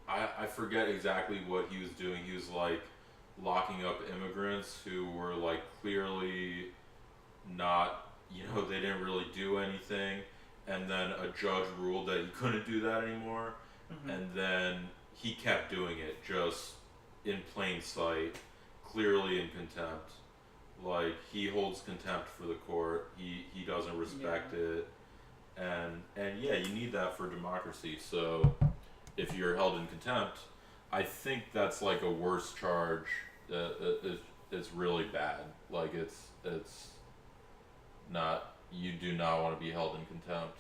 I forget exactly what he was doing. He was like locking up immigrants who were like clearly not, they didn't really do anything, and then a judge ruled that he couldn't do that anymore, and then he kept doing it just in plain sight, clearly in contempt. Like, he holds contempt for the court. He doesn't respect it, and yeah, you need that for democracy. So if you're held in contempt, I think that's like a worse charge. It's really bad. Like, it's not, you do not want to be held in contempt.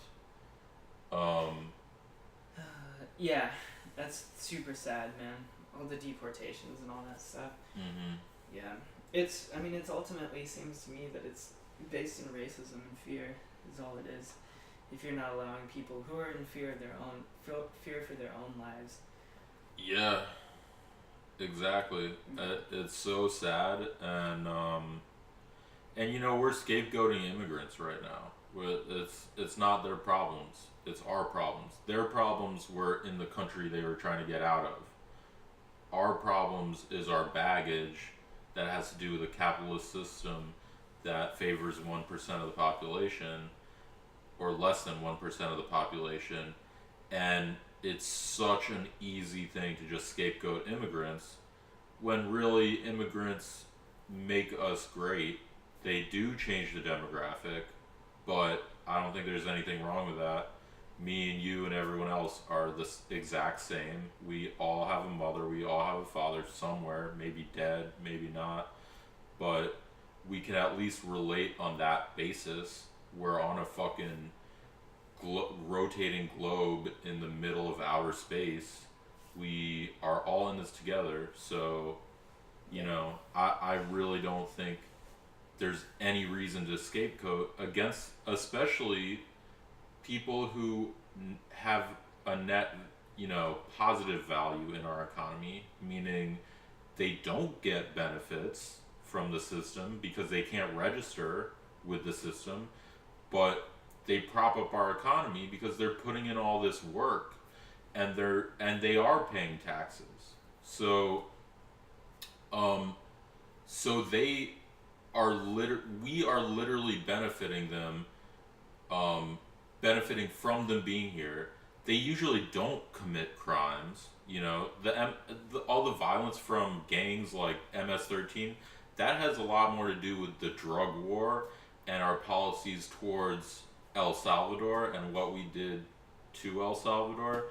Yeah, that's super sad, man. All the deportations and all that stuff. Mm-hmm. Yeah, it's ultimately seems to me that it's based in racism and fear is all it is. If you're not allowing people who are in fear of their own fear for their own lives. Yeah, exactly. It's so sad, and we're scapegoating immigrants right now. It's not their problems. It's our problems. Their problems were in the country they were trying to get out of. Our problems is our baggage that has to do with a capitalist system that favors 1% of the population, or less than 1% of the population, and it's such an easy thing to just scapegoat immigrants when really immigrants make us great. They do change the demographic, but I don't think there's anything wrong with that. Me and you and everyone else are the exact same. We all have a mother, we all have a father somewhere, maybe dead, maybe not, but we can at least relate on that basis. We're on a fucking rotating globe in the middle of outer space. We are all in this together, so I really don't think there's any reason to scapegoat against, especially people who have a net, positive value in our economy, meaning they don't get benefits from the system because they can't register with the system, but they prop up our economy because they're putting in all this work, and they are paying taxes. So they are we are literally benefiting them, benefiting from them being here. They usually don't commit crimes. All the violence from gangs like MS-13, that has a lot more to do with the drug war and our policies towards El Salvador and what we did to El Salvador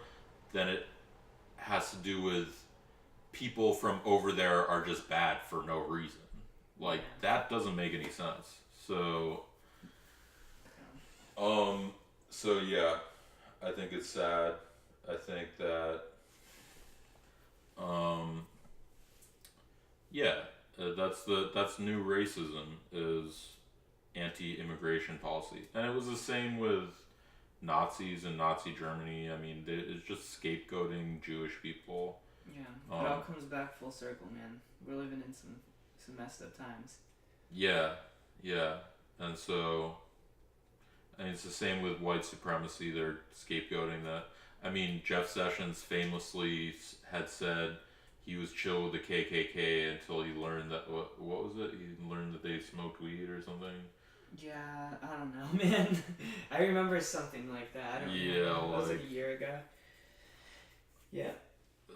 than it has to do with people from over there are just bad for no reason. Like, that doesn't make any sense. So yeah, I think it's sad. I think that that's new racism, is anti-immigration policy, and it was the same with Nazis in Nazi Germany. I mean, it's just scapegoating Jewish people. Yeah, it all comes back full circle, man. We're living in some messed up times. Yeah, and so, and it's the same with white supremacy. They're scapegoating that. I mean, Jeff Sessions famously had said he was chill with the KKK until he learned that what was it? He learned that they smoked weed or something. Yeah, I don't know, man. I remember something like that. I don't remember. Was it a year ago? Yeah.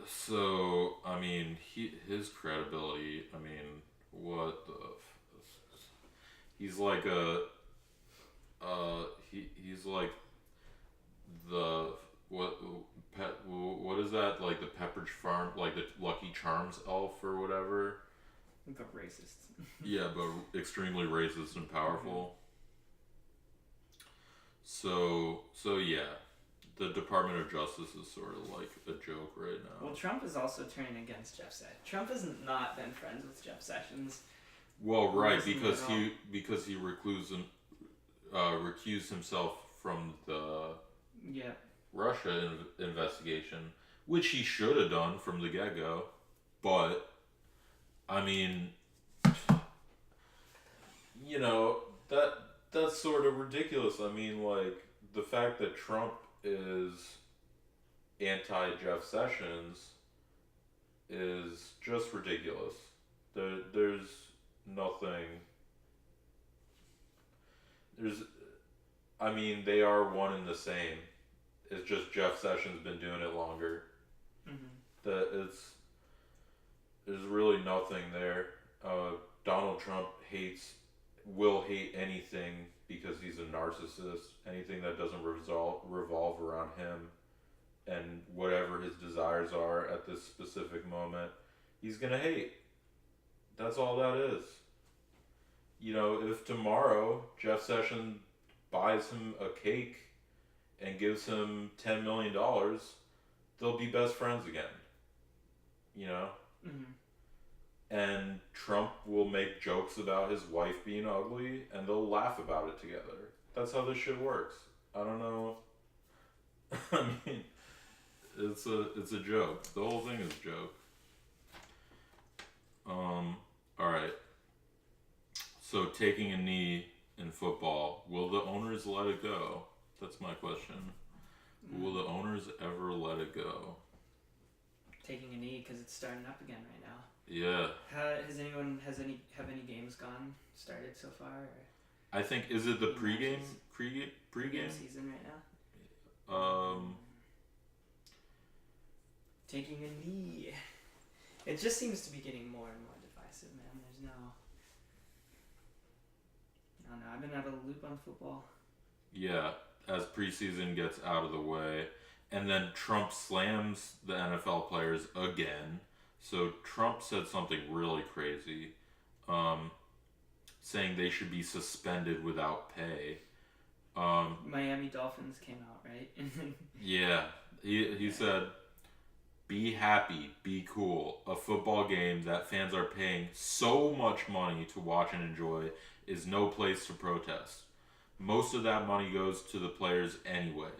So, I mean, his credibility, I mean, what the... He's like he's like the... What is that? Like the Pepperidge Farm, like the Lucky Charms elf or whatever? But racist. Yeah, but extremely racist and powerful. So yeah, the Department of Justice is sort of like a joke right now. Well, Trump is also turning against Jeff Sessions. Trump has not been friends with Jeff Sessions. Well, right, because he recused himself from the Russia investigation, which he should have done from the get-go. But I mean, you know, that's sort of ridiculous. I mean, like, the fact that Trump is anti-Jeff Sessions is just ridiculous. There's nothing. I mean, they are one and the same. It's just Jeff Sessions been doing it longer. Mm-hmm. There's really nothing there. Donald Trump will hate anything because he's a narcissist. Anything that doesn't revolve around him and whatever his desires are at this specific moment, he's gonna hate. That's all that is. You know, if tomorrow Jeff Sessions buys him a cake and gives him $10 million, they'll be best friends again. You know? Mm-hmm. And Trump will make jokes about his wife being ugly, and they'll laugh about it together. That's how this shit works. I don't know. I mean, it's a joke. The whole thing is a joke. Alright. So, taking a knee in football, will the owners let it go? That's my question. Will the owners ever let it go? Taking a knee because it's starting up again right now. Yeah. Have any games started so far? Or? I think, is it the pregame season right now? Taking a knee. It just seems to be getting more and more divisive, man. There's I don't know. I've been out of the loop on football. Yeah, as preseason gets out of the way, and then Trump slams the NFL players again. So Trump said something really crazy, saying they should be suspended without pay. Miami Dolphins came out, right? Yeah, he said, be happy, be cool. A football game that fans are paying so much money to watch and enjoy is no place to protest. Most of that money goes to the players anyway.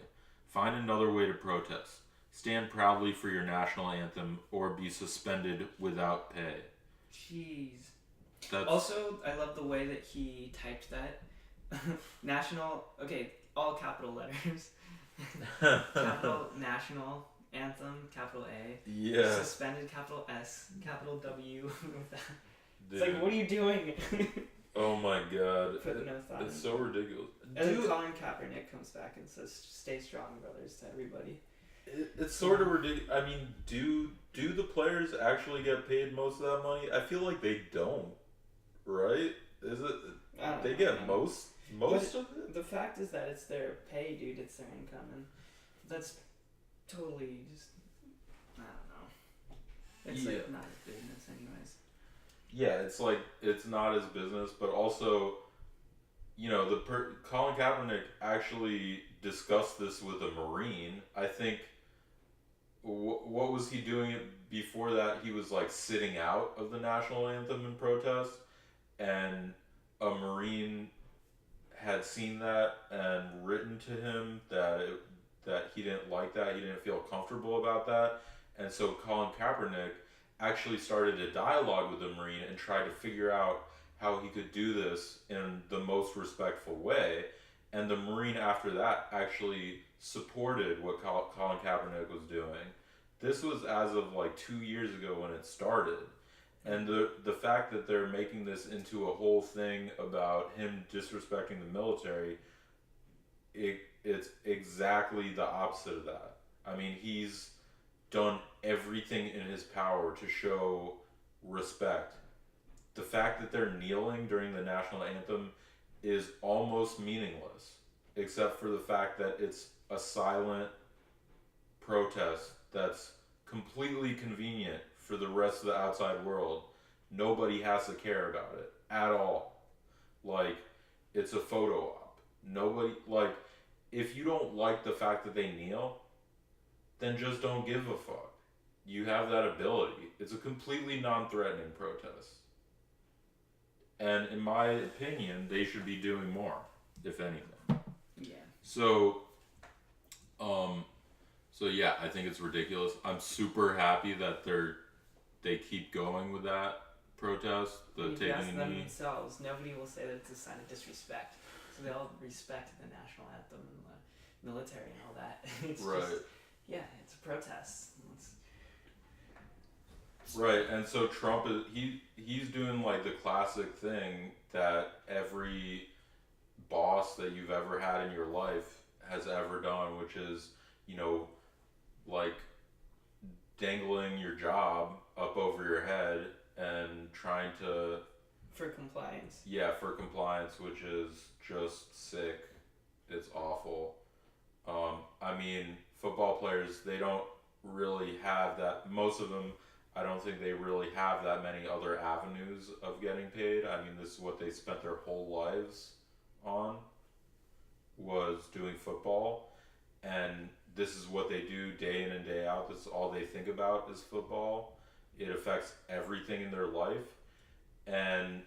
Find another way to protest. Stand proudly for your national anthem or be suspended without pay. Jeez. Also, I love the way that he typed that. All capital letters. Capital national anthem, capital A. Yeah. Suspended, capital S, capital W. It's like, what are you doing? Oh my god. Put no thought it's so ridiculous. And then Colin Kaepernick comes back and says, stay strong, brothers, to everybody. It's sort of ridiculous. I mean, do the players actually get paid most of that money? I feel like they don't, right? Is it? They get most of it? The fact is that it's their pay, dude. It's their income. And that's totally just, I don't know. It's like not his business anyways. Yeah, it's like, it's not his business, but also, you know, Colin Kaepernick actually discussed this with a Marine. I think, what was he doing before that? He was like sitting out of the national anthem in protest, and a Marine had seen that and written to him that he didn't like that, he didn't feel comfortable about that, and so Colin Kaepernick actually started a dialogue with the Marine and tried to figure out how he could do this in the most respectful way. And the Marine after that actually supported what Colin Kaepernick was doing. This was as of like 2 years ago when it started. And the fact that they're making this into a whole thing about him disrespecting the military, it's exactly the opposite of that. I mean, he's done everything in his power to show respect. The fact that they're kneeling during the national anthem is almost meaningless, except for the fact that it's a silent protest that's completely convenient for the rest of the outside world. Nobody has to care about it at all. Like, it's a photo op. Nobody, like, if you don't like the fact that they kneel, then just don't give a fuck. You have that ability. It's a completely non-threatening protest. And in my opinion, they should be doing more, if anything. Yeah. So, yeah, I think it's ridiculous. I'm super happy that they keep going with that protest. The If you ask taking a them knee. themselves, nobody will say that it's a sign of disrespect. So they all respect the national anthem and the military and all that. It's Right. just, yeah, it's a protest. Right, and so Trump is he's doing like the classic thing that every boss that you've ever had in your life has ever done, which is, like dangling your job up over your head and trying to For compliance. for compliance, which is just sick. It's awful. I mean, football players, they don't really have that. Most of them, I don't think they really have that many other avenues of getting paid. I mean, this is what they spent their whole lives on, was doing football. And this is what they do day in and day out. This is all they think about is football. It affects everything in their life. And,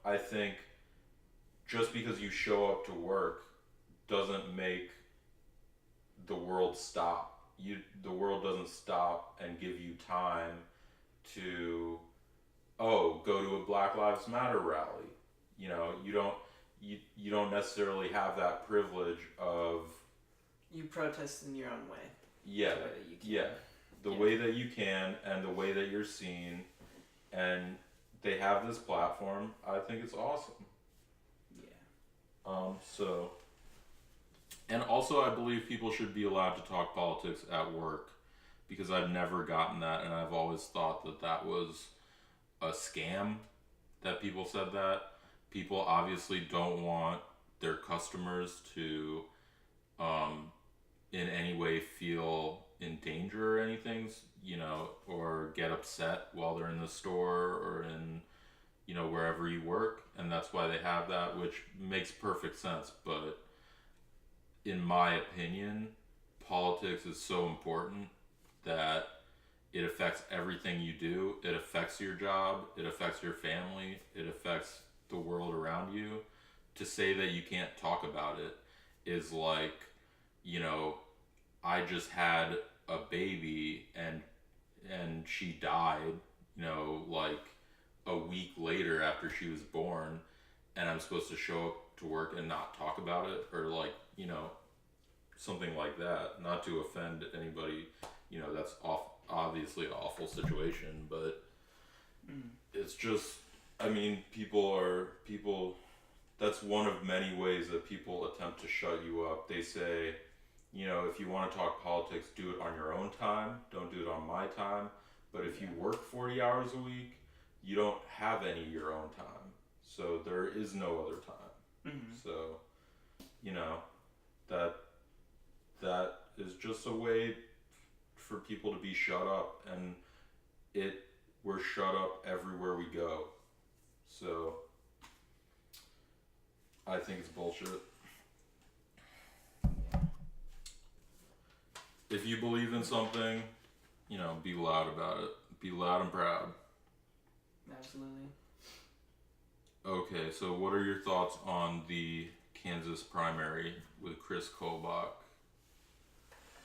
I think just because you show up to work doesn't make the world stop. The world doesn't stop and give you time to go to a Black Lives Matter rally. You don't necessarily have that privilege of You protest in your own way. yeah The way that you can. yeah the Yeah. way that you can and the way that you're seen, and they have this platform. I think it's awesome. Yeah. And also I believe people should be allowed to talk politics at work, because I've never gotten that, and I've always thought that that was a scam that people said that. People obviously don't want their customers to in any way feel in danger or anything, or get upset while they're in the store or in wherever you work, and that's why they have that, which makes perfect sense. But in my opinion, politics is so important that it affects everything you do. It affects your job, it affects your family, it affects the world around you. To say that you can't talk about it is like, I just had a baby and she died, like a week later after she was born, and I'm supposed to show up to work and not talk about it, or like, something like that. Not to offend anybody, that's obviously an awful situation, but it's just, I mean, people, that's one of many ways that people attempt to shut you up. They say, if you want to talk politics, do it on your own time. Don't do it on my time. But if you work 40 hours a week, you don't have any of your own time. So there is no other time. So, that is just a way for people to be shut up, and we're shut up everywhere we go. So I think it's bullshit. If you believe in something, be loud about it. Be loud and proud. Absolutely. Okay, so what are your thoughts on the Kansas primary with Chris Kobach?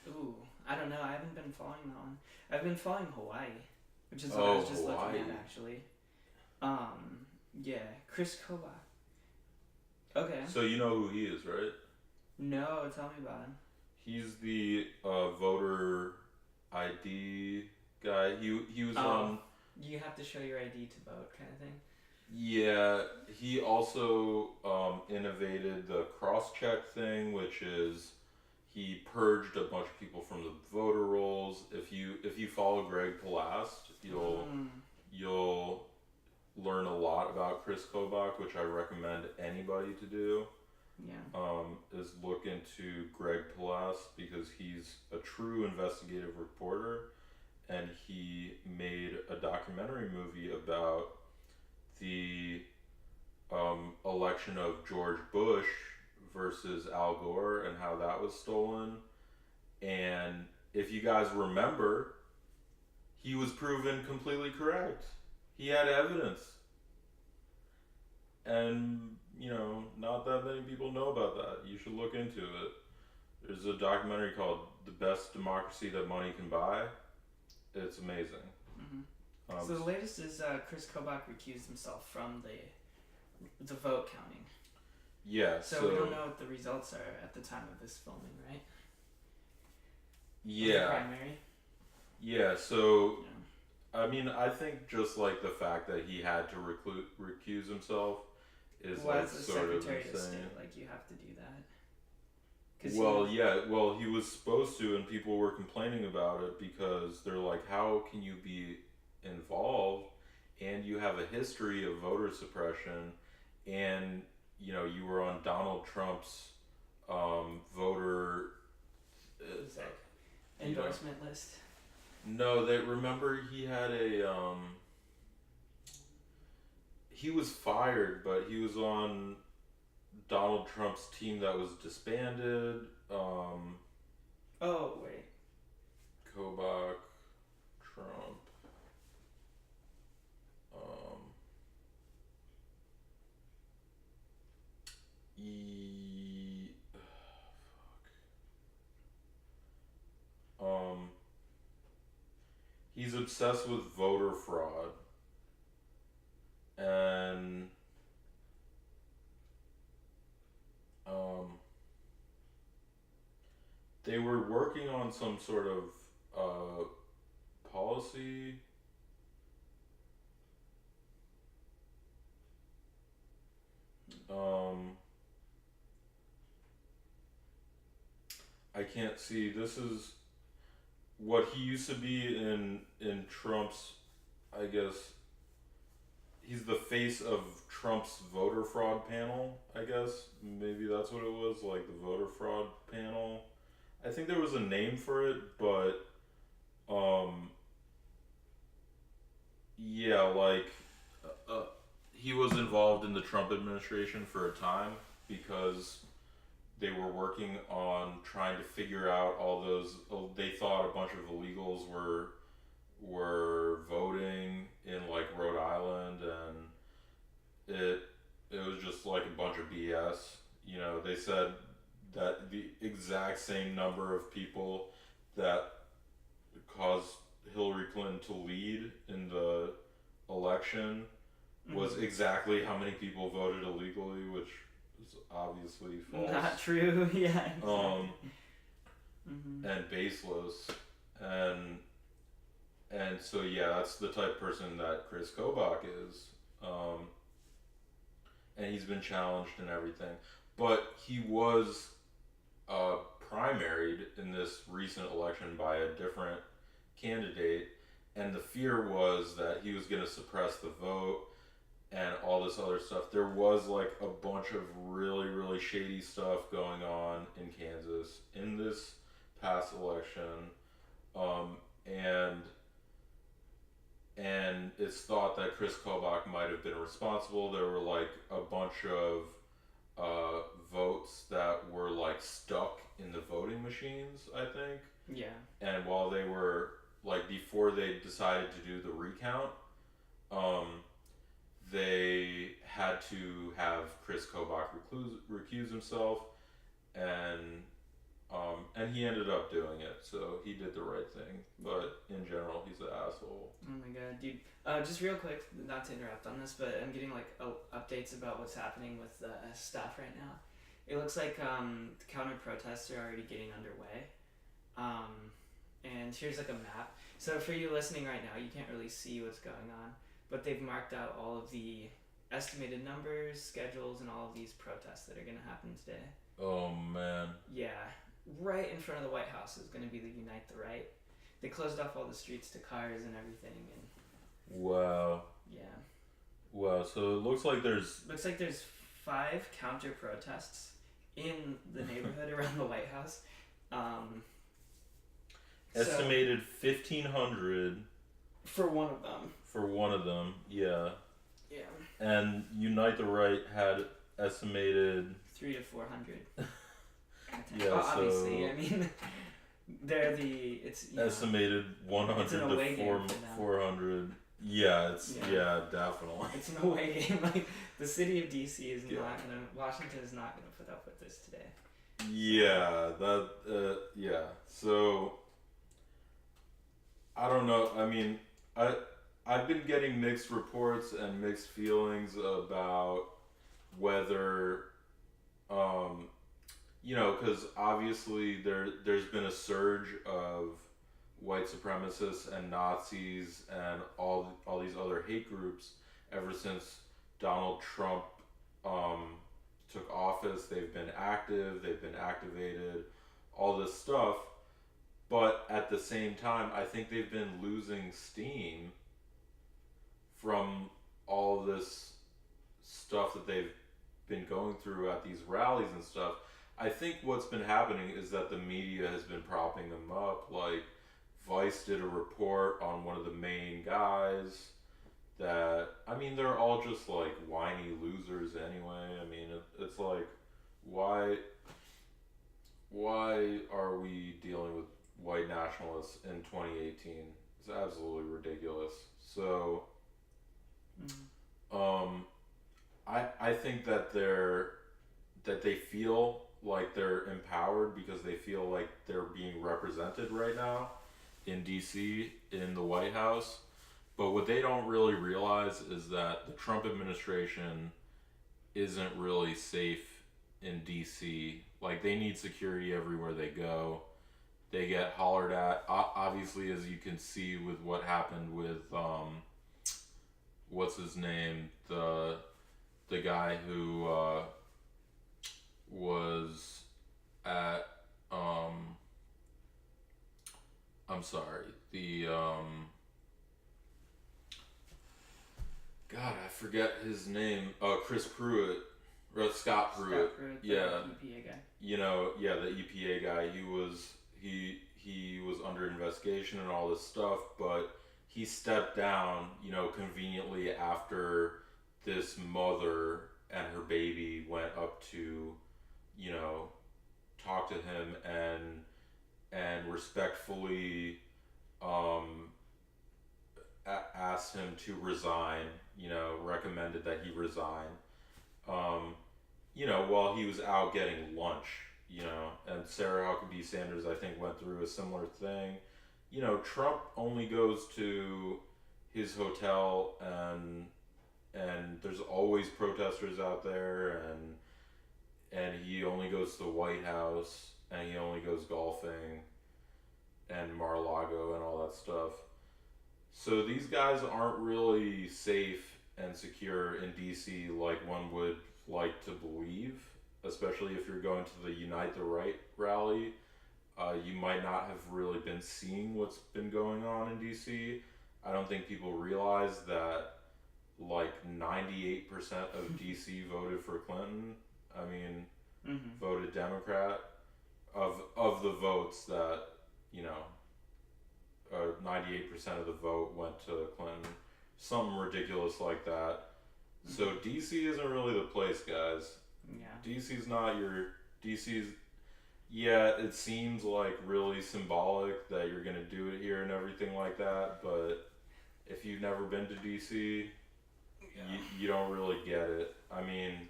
Ooh, I don't know. I haven't been following that one. I've been following Hawaii, which is what I was just looking at actually. Yeah, Chris Kobach. Okay. So you know who he is, right? No, tell me about him. He's the voter ID guy. He was on. You have to show your ID to vote, kind of thing. Yeah, he also innovated the cross-check thing, which is he purged a bunch of people from the voter rolls. If you follow Greg Palast, you'll learn a lot about Chris Kobach, which I recommend anybody to do. Yeah. Is look into Greg Palast, because he's a true investigative reporter, and he made a documentary movie about the election of George Bush versus Al Gore and how that was stolen. And if you guys remember, he was proven completely correct. He had evidence. And, not that many people know about that. You should look into it. There's a documentary called The Best Democracy That Money Can Buy. It's amazing. Mm-hmm. So the latest is Chris Kobach recused himself from the vote counting. Yeah. So we don't know what the results are at the time of this filming, right? Yeah. The primary. Yeah. So, yeah. I mean, I think just like the fact that he had to recuse himself is well, like as the sort of Secretary insane. of State, like you have to do that. He was supposed to, and people were complaining about it because they're like, how can you be involved and you have a history of voter suppression and you were on Donald Trump's voter endorsement list? No, remember he had he was fired, but he was on Donald Trump's team that was disbanded. Oh wait. Kobach, Trump. He's obsessed with voter fraud, and they were working on some sort of policy. I can't see. This is what he used to be in Trump's. I guess he's the face of Trump's voter fraud panel. I guess maybe that's what it was, like the voter fraud panel. I think there was a name for it, but yeah, like he was involved in the Trump administration for a time because they were working on trying to figure out all those. They thought a bunch of illegals were voting in like Rhode Island, and it was just like a bunch of BS. They said that the exact same number of people that caused Hillary Clinton to lead in the election was exactly how many people voted illegally, which is obviously false. Not true. Yeah. Exactly. And baseless, and so yeah, that's the type of person that Chris Kobach is, and he's been challenged and everything, but he was primaried in this recent election by a different candidate, and the fear was that he was going to suppress the vote and all this other stuff. There was like a bunch of really, really shady stuff going on in Kansas in this past election, and it's thought that Chris Kobach might have been responsible. There were like a bunch of votes that were like stuck in the voting machines, I think. Yeah. And while they were like, before they decided to do the recount, they had to have Chris Kobach recuse himself, and he ended up doing it, so he did the right thing. But in general, he's an asshole. Oh my god, dude. Just real quick, not to interrupt on this, but I'm getting like updates about what's happening with stuff right now. It looks like the counter protests are already getting underway. And here's like a map. So for you listening right now, you can't really see what's going on, but they've marked out all of the estimated numbers, schedules, and all of these protests that are going to happen today. Oh man. Yeah. Right in front of the White House is going to be the Unite the Right. They closed off all the streets to cars and everything. And wow. Yeah. Wow. So it looks like there's 5 counter protests in the neighborhood around the White House. Estimated 1,500 for one of them. For one of them, yeah. Yeah. And Unite the Right had estimated 300 to 400. Yeah, well, obviously, so I mean, they're the estimated 100 it's an to away game for them. 400. Yeah, it's definitely. It's an away game. Like the city of DC is Yeah. not gonna. Washington is not gonna put up with this today. Yeah, So I don't know. I mean, I've been getting mixed reports and mixed feelings about whether because obviously there's been a surge of white supremacists and Nazis and all these other hate groups ever since Donald Trump took office. They've been active, they've been activated, all this stuff. But at the same time, I think they've been losing steam from all this stuff that they've been going through at these rallies and stuff. I think what's been happening is that the media has been propping them up. Like Vice did a report on one of the main guys that, I mean, they're all just like whiny losers anyway. I mean, it's like, why are we dealing with white nationalists in 2018? It's absolutely ridiculous. So, I think that they feel like they're empowered because they feel like they're being represented right now in DC in the White House. But what they don't really realize is that the Trump administration isn't really safe in DC. Like, they need security everywhere they go. They get hollered at, obviously, as you can see with what happened with what's his name, the guy who was at I'm sorry, the God, I forget his name. Chris Pruitt, or Scott Pruitt. Yeah, the EPA guy. The EPA guy. He was under investigation and all this stuff, but he stepped down, conveniently after this mother and her baby went up to, talk to him and respectfully asked him to resign, recommended that he resign, while he was out getting lunch, and Sarah Huckabee Sanders, I think, went through a similar thing. Trump only goes to his hotel and there's always protesters out there, and he only goes to the White House, and he only goes golfing and Mar-a-Lago and all that stuff. So these guys aren't really safe and secure in DC like one would like to believe, especially if you're going to the Unite the Right rally. You might not have really been seeing what's been going on in DC. I don't think people realize that like 98% of DC voted for Clinton. I mean, voted Democrat. Of the votes that, 98% of the vote went to Clinton. Something ridiculous like that. So DC isn't really the place, guys. Yeah. DC's not DC's, yeah, it seems like really symbolic that you're gonna do it here and everything like that, but if you've never been to DC, you don't really get it. I mean,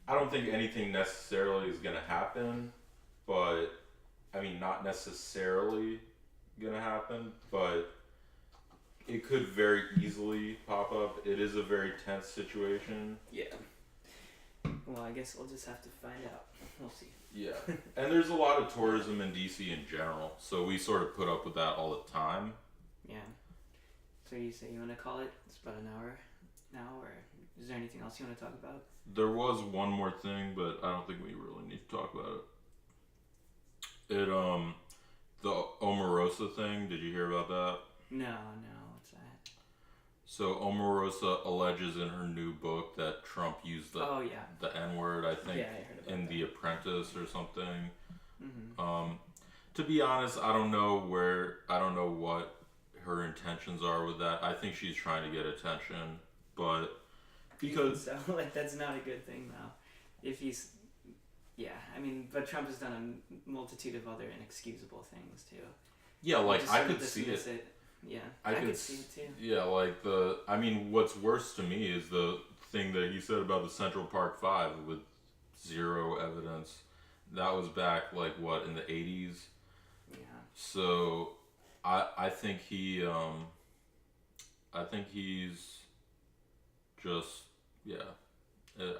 I don't think anything necessarily is gonna happen, but I mean, not necessarily gonna happen, but it could very easily pop up. It is a very tense situation. Yeah. Well, I guess we'll just have to find out. We'll see. Yeah. And there's a lot of tourism in DC in general, so we sort of put up with that all the time. Yeah. So you say you want to call it? It's about an hour now, or is there anything else you want to talk about? There was one more thing, but I don't think we really need to talk about it. The Omarosa thing, did you hear about that? No, what's that? So Omarosa alleges in her new book that Trump used the N-word, I think, I heard about in that. The Apprentice or something. To be honest, I don't know what her intentions are with that. I think she's trying to get attention but Even because so, like, that's not a good thing, though. If he's, yeah, I mean, but Trump has done a multitude of other inexcusable things too. yeah, You like just I sort of could see dismiss it. Yeah, I could see it too. Yeah, like I mean, what's worse to me is the thing that he said about the Central Park Five with zero evidence. That was back like what in the 80s. Yeah. So, I think I think he's just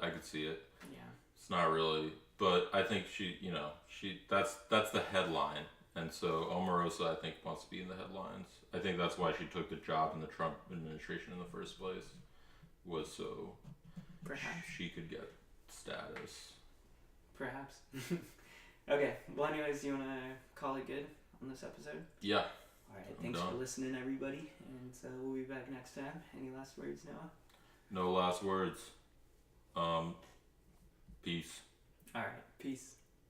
I could see it. Yeah. It's not really, but I think that's the headline, and so Omarosa I think wants to be in the headlines. I think that's why she took the job in the Trump administration in the first place, was so Perhaps. she could get status. Perhaps. Okay. Well, anyways, you wanna call it good on this episode? Yeah. All right. I'm Thanks done. for listening, everybody, and we'll be back next time. Any last words, Noah? No last words. Peace. All right. Peace.